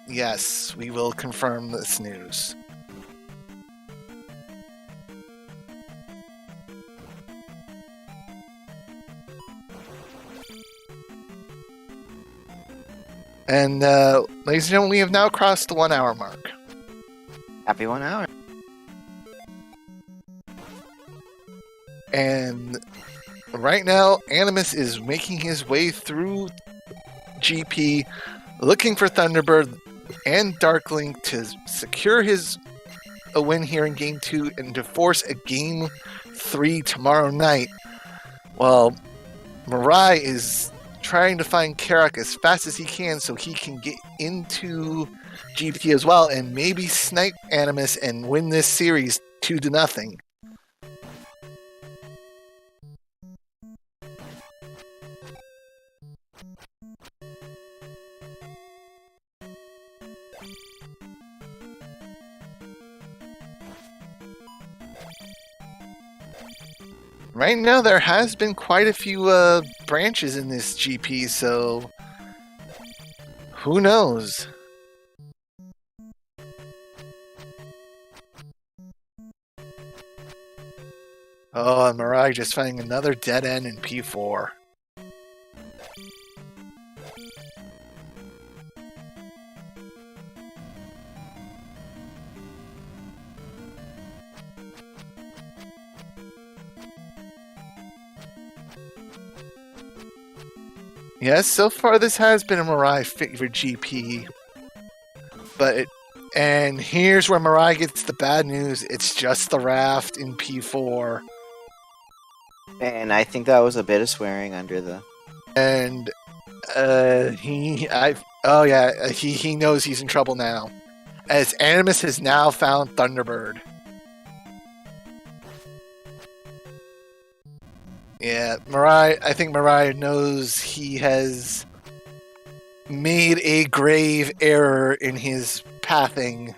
yes, we will confirm this news. And, ladies and gentlemen, we have now crossed the 1 hour mark. Happy 1 hour. And right now, Animus is making his way through GP, looking for Thunderbird and Darklink to secure a win here in Game 2 and to force a Game 3 tomorrow night. While MiRai is trying to find Karak as fast as he can so he can get into GP as well and maybe snipe Animus and win this series 2-0. Right now, there has been quite a few branches in this GP, so who knows? Oh, and MiRai just finding another dead end in P4. Yes, so far this has been a MiRai favorite GP. And here's where MiRai gets the bad news. It's just the raft in P4. And I think that was a bit of swearing under the... And he knows he's in trouble now. As Animus has now found Thunderbird. Yeah, I think MiRai knows he has made a grave error in his pathing.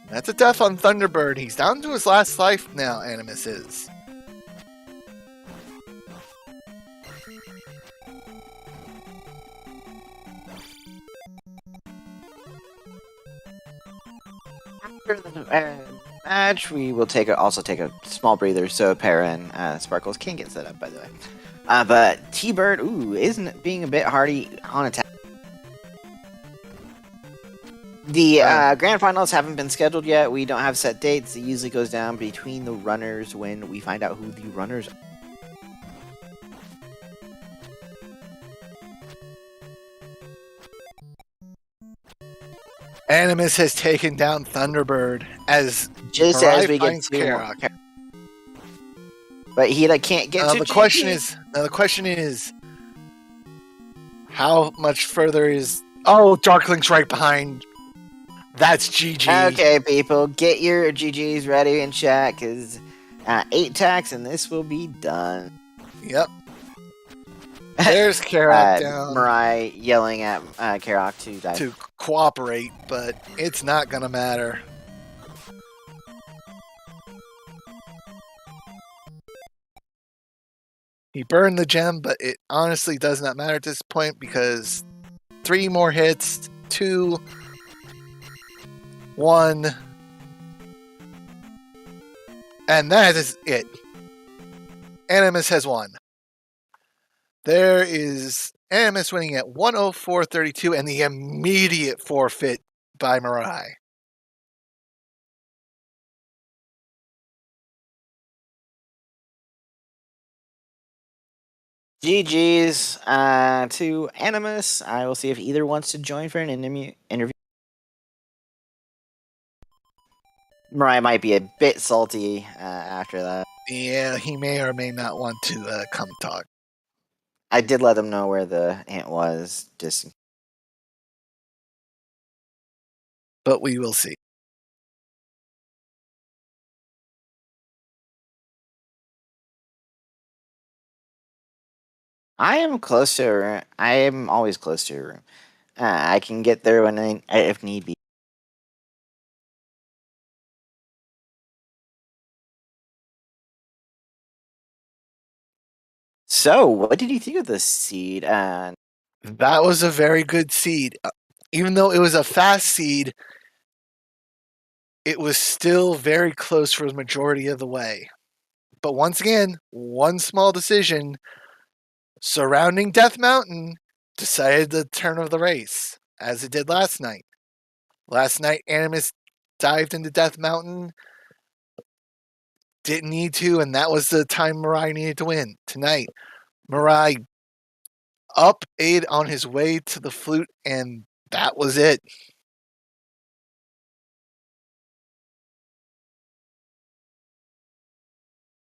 That's a death on Thunderbird. He's down to his last life now, Animus is. After the match, we will also take a small breather so Para and Sparkles can get set up, by the way. But T-Bird, isn't being a bit hardy on attack. The grand finals haven't been scheduled yet. We don't have set dates. It usually goes down between the runners when we find out who the runners are. Animus has taken down Thunderbird as Just MiRai as we get finds to Karak. But he can't get to The question is, how much further is... Oh, Darklink's right behind. That's GG. Okay, people, get your GGs ready in chat, because 8 attacks and this will be done. Yep. There's Karak down. MiRai yelling at Karak to die. To cooperate, but it's not going to matter. He burned the gem, but it honestly does not matter at this point because 3 more hits, 2, 1, and that is it. Animus has won. There is Animus winning at 104.32 and the immediate forfeit by MiRai. GG's to Animus. I will see if either wants to join for an interview. MiRai might be a bit salty after that. Yeah, he may or may not want to come talk. I did let him know where the hint was, just. But we will see. I am close to a room. I am always close to a room. I can get there when if need be. So, what did you think of this seed? That was a very good seed. Even though it was a fast seed, it was still very close for the majority of the way. But once again, one small decision surrounding Death Mountain decided the turn of the race, as it did last night. Last night, Animus dived into Death Mountain, didn't need to, and that was the time MiRai needed to win. Tonight, MiRai up aid on his way to the flute, and that was it.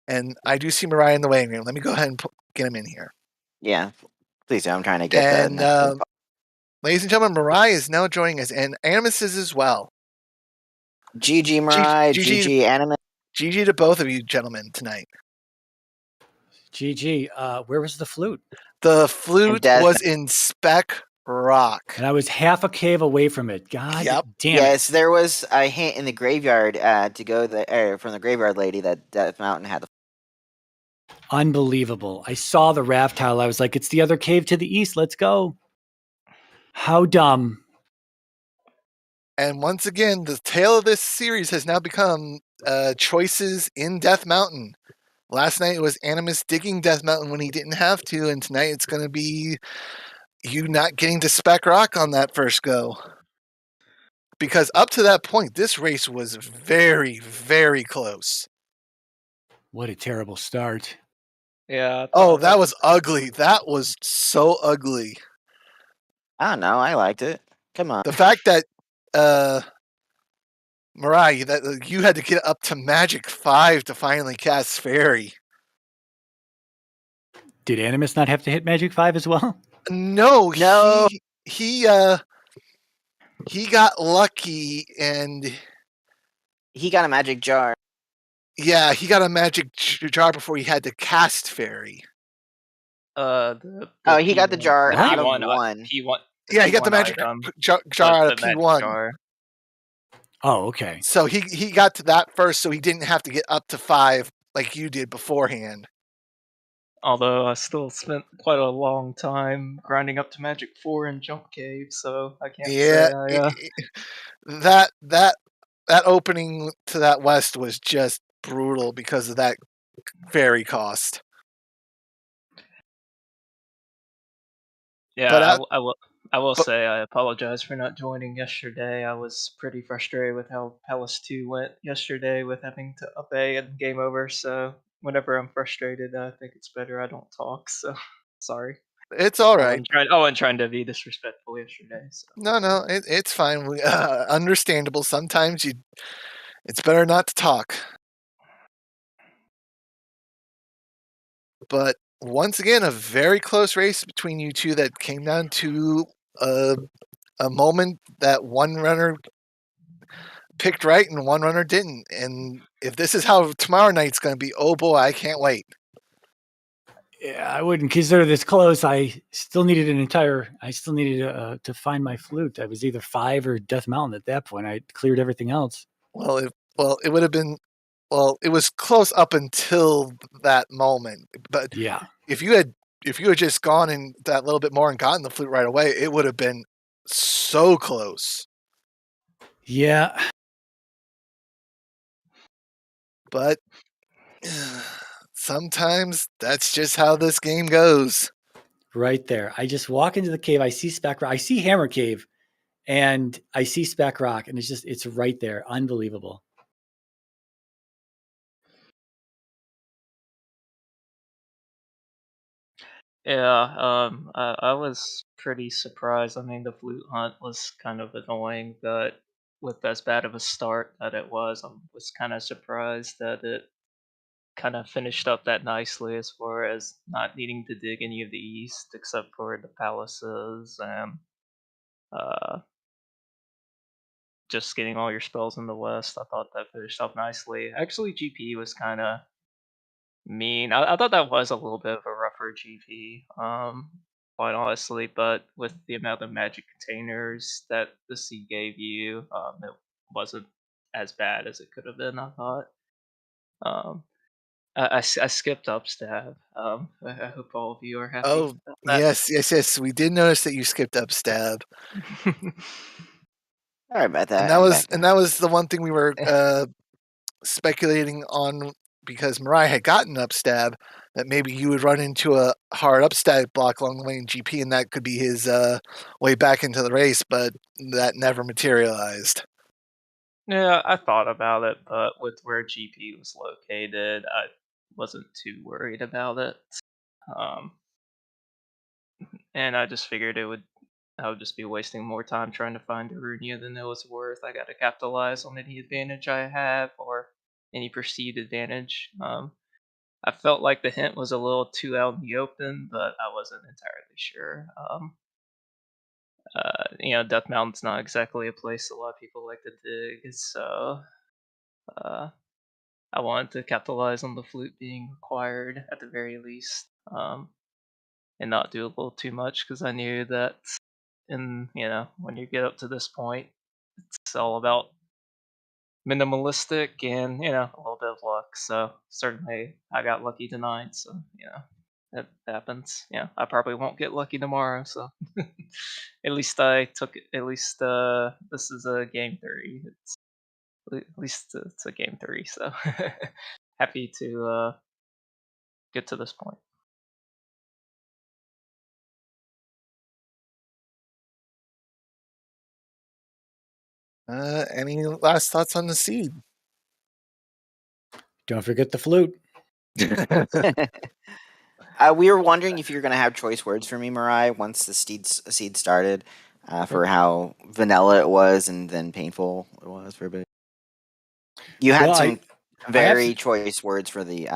And I do see MiRai in the waiting room. Let me go ahead and get him in here. Yeah, please do. I'm trying to get that. Ladies and gentlemen, MiRai is now joining us, and Animus is as well. GG MiRai, GG Animus. GG to both of you gentlemen tonight. GG. Where was the flute? The flute was in Spec Rock. And I was half a cave away from it. God damn it. Yes, there was a hint in the graveyard to go from the graveyard lady that Death Mountain had. Unbelievable. I saw the raft tile. I was like, it's the other cave to the east. Let's go. How dumb. And once again, the tale of this series has now become choices in Death Mountain. Last night it was Animus digging Death Mountain when he didn't have to, and tonight it's going to be you not getting to Spec Rock on that first go. Because up to that point, this race was very, very close. What a terrible start. Yeah. Oh, that was ugly. That was so ugly. I don't know. I liked it. Come on. The fact that MiRai, that you had to get up to Magic 5 to finally cast Fairy. Did Animus not have to hit Magic 5 as well? No. He got lucky and he got a magic jar. Yeah, he got a magic jar before he had to cast Fairy. He got the jar out of one. P1. Yeah, he got the magic jar out of P1. Jar. Oh, okay. So he got to that first, so he didn't have to get up to 5 like you did beforehand. Although I still spent quite a long time grinding up to Magic 4 in Jump Cave, so I can't say. That opening to that west was just brutal because of that fairy cost. Yeah, but I I will say I apologize for not joining yesterday. I was pretty frustrated with how Palace 2 went yesterday with having to up A and game over. So whenever I'm frustrated, I think it's better I don't talk. So sorry. It's all right. I'm trying to be disrespectful yesterday. So. No, it's fine. Understandable. Sometimes it's better not to talk. But once again, a very close race between you two that came down to a moment that one runner picked right and one runner didn't. And if this is how tomorrow night's going to be, oh boy, I can't wait. Yeah, I wouldn't consider this close. I still needed to find my flute. I was either 5 or Death Mountain at that point. I cleared everything else. It would have been. Well, it was close up until that moment. But yeah, if you had just gone in that little bit more and gotten the flute right away, it would have been so close. Yeah. But sometimes that's just how this game goes. Right there. I just walk into the cave. I see Spec Rock. I see Hammer Cave, and I see Spec Rock, and it's right there. Unbelievable. Yeah, I was pretty surprised. I mean, the flute hunt was kind of annoying, but with as bad of a start that it was, I was kind of surprised that it kind of finished up that nicely as far as not needing to dig any of the east except for the palaces and uh, just getting all your spells in the west. I thought that finished up nicely. Actually, GP was kind of mean. I thought that was a little bit of a rougher GP, quite honestly. But with the amount of magic containers that the sea gave you, it wasn't as bad as it could have been. I thought. I skipped upstab. I hope all of you are happy. Oh, yes. We did notice that you skipped upstab. Sorry about that. And that was the one thing we were speculating on, because MiRai had gotten upstab, that maybe you would run into a hard upstab block along the way in GP, and that could be his way back into the race, but that never materialized. Yeah, I thought about it, but with where GP was located, I wasn't too worried about it. And I just figured I would just be wasting more time trying to find Arunia than it was worth. I got to capitalize on any advantage I have or any perceived advantage. I felt like the hint was a little too out in the open, but I wasn't entirely sure. Death Mountain's not exactly a place a lot of people like to dig, so I wanted to capitalize on the flute being required at the very least, and not do a little too much because I knew that, when you get up to this point, it's all about minimalistic and a little bit of luck. So certainly I got lucky tonight. So it happens. I probably won't get lucky tomorrow. So at least I took it. At least this is a game 3. At least it's a game 3. So happy to get to this point. Any last thoughts on the seed? Don't forget the flute. We were wondering if you're going to have choice words for me, MiRai, once the seed started, for how vanilla it was and then painful it was for a bit. You had some very choice words for the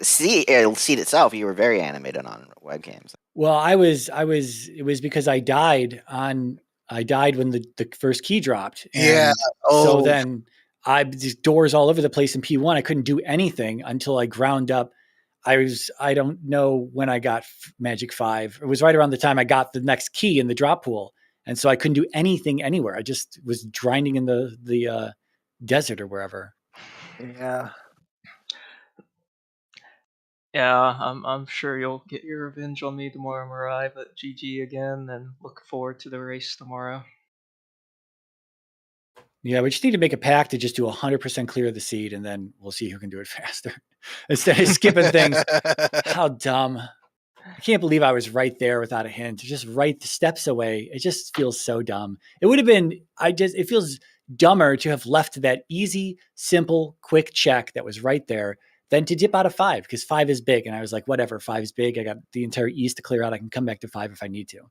seed itself. You were very animated on webcams. Well, it was because I died when the first key dropped. Yeah. So then these doors all over the place in P1. I couldn't do anything until I ground up. I don't know when I got Magic 5. It was right around the time I got the next key in the drop pool. And so I couldn't do anything anywhere. I just was grinding in the desert or wherever. Yeah. Yeah, I'm sure you'll get your revenge on me tomorrow, MiRai, but GG again, and look forward to the race tomorrow. Yeah, we just need to make a pact to just do 100% clear of the seed, and then we'll see who can do it faster instead of skipping things. How dumb. I can't believe I was right there without a hint, just right the steps away. It just feels so dumb. It would have been, it feels dumber to have left that easy, simple, quick check that was right there than to dip out of 5, because 5 is big. And I was like, whatever, 5 is big. I got the entire East to clear out. I can come back to 5 if I need to.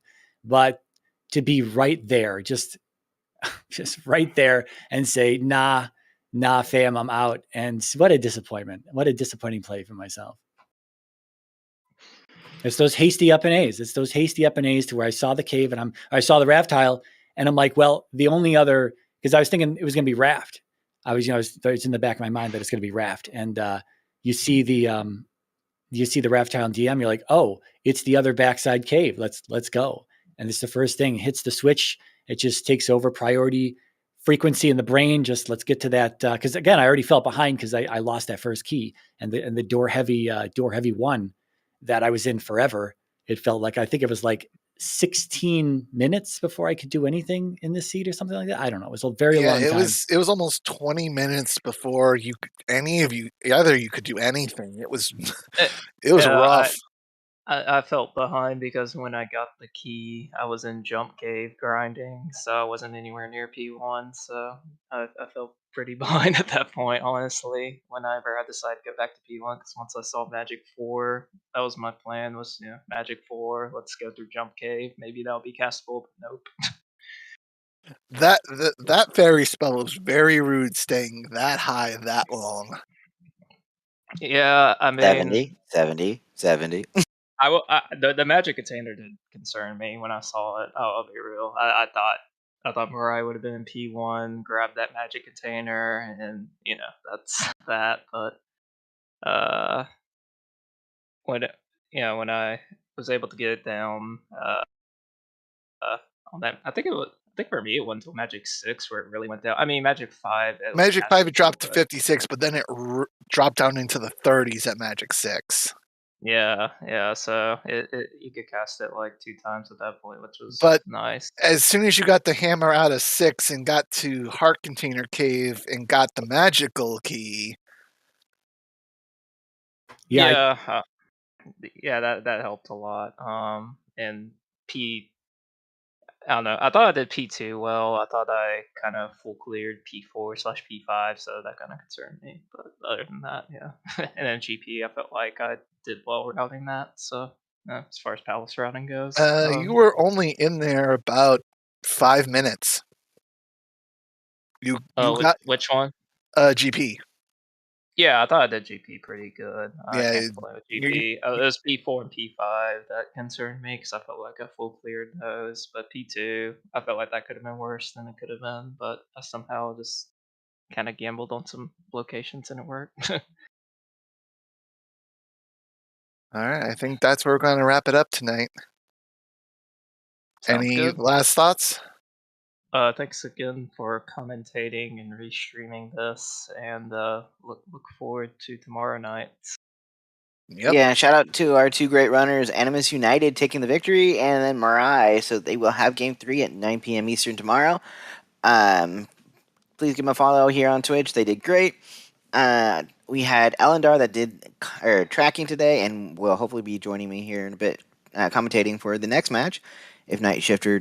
But to be right there, just right there and say, nah, fam, I'm out. And what a disappointment. What a disappointing play for myself. It's those hasty up and A's. It's those hasty up and A's to where I saw the cave and I saw the raft tile and I'm like, well, the only other, because I was thinking it was going to be raft. It's in the back of my mind that it's going to be raft. And you see the raft tile in DM, you're like, oh, it's the other backside cave. Let's go. And it's the first thing, hits the switch. It just takes over priority frequency in the brain. Just let's get to that. Cause again, I already felt behind because I lost that first key and the door heavy one that I was in forever. It felt like, I think it was like 16 minutes before I could do anything in this seat or something like that. I don't know. It was a very long time. It was almost 20 minutes before either you could do anything. It was rough. I felt behind because when I got the key, I was in jump cave grinding, so I wasn't anywhere near P1. So I felt pretty behind at that point, honestly. Whenever I decided to go back to P1, because once I saw Magic 4, that was my plan. Was Magic 4. Let's go through jump cave. Maybe that'll be castable, but nope. That fairy spell was very rude, staying that high that long. Yeah, I mean 70. The magic container did concern me when I saw it. I'll be real. I thought MiRai would have been in P1, grab that magic container, and that's that. But when I was able to get it down on that, I think for me it went until Magic 6 where it really went down. I mean Magic 5. Magic 5 it dropped to 56, but then it dropped down into the 30s at Magic 6. Yeah. So you could cast it like 2 times at that point, which was nice. As soon as you got the hammer out of 6 and got to Heart Container Cave and got the magical key. Yeah, that helped a lot. And I don't know. I thought I did P2 well. I thought I kind of full cleared P4/P5, so that kind of concerned me. But other than that, yeah. And then GP, I felt like I did well routing that. So as far as palace routing goes, you were only in there about 5 minutes. You got which one? GP. Yeah, I thought I did GP pretty good. Yeah, I can't play with GP. It was P4 and P5 that concerned me because I felt like I full cleared those. But P2, I felt like that could have been worse than it could have been. But I somehow just kind of gambled on some locations and it worked. All right, I think that's where we're going to wrap it up tonight. Sounds Any good. last thoughts? Thanks again for commentating and restreaming this, and look forward to tomorrow night. Yep. Yeah, shout out to our 2 great runners, AnimusUnited taking the victory, and then MiRai. So they will have Game 3 at 9 p.m. Eastern tomorrow. Please give them a follow here on Twitch. They did great. We had Elendar that did tracking today, and will hopefully be joining me here in a bit, commentating for the next match, if Night Shifter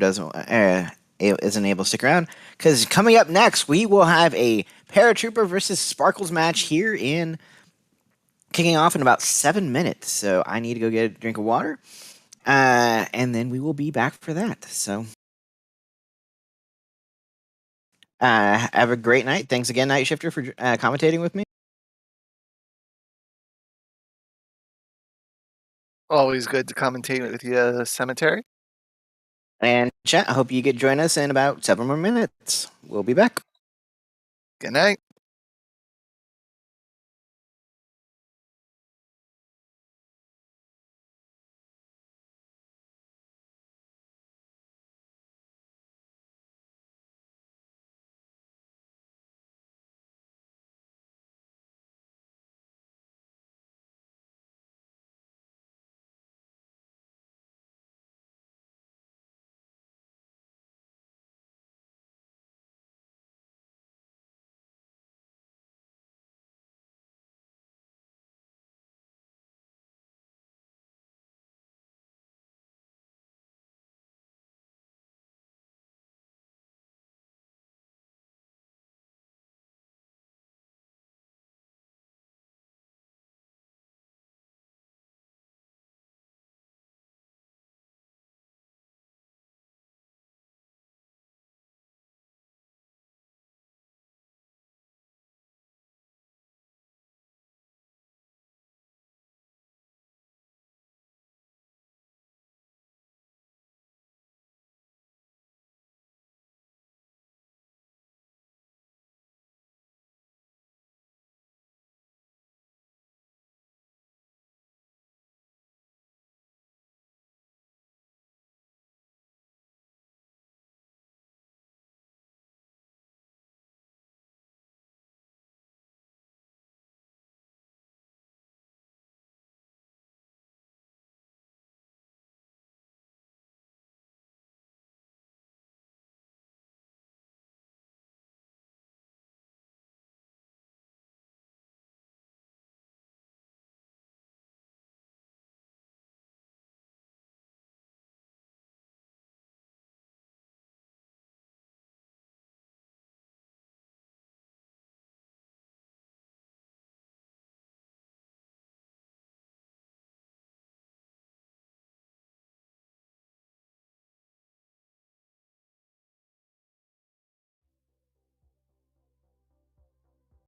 isn't able to stick around. Because coming up next, we will have a Paratrooper versus Sparkles match here kicking off in about 7 minutes. So I need to go get a drink of water, and then we will be back for that. So have a great night. Thanks again, Night Shifter, for commentating with me. Always good to commentate with you, Cemetery. And chat, I hope you join us in about 7 more minutes. We'll be back. Good night.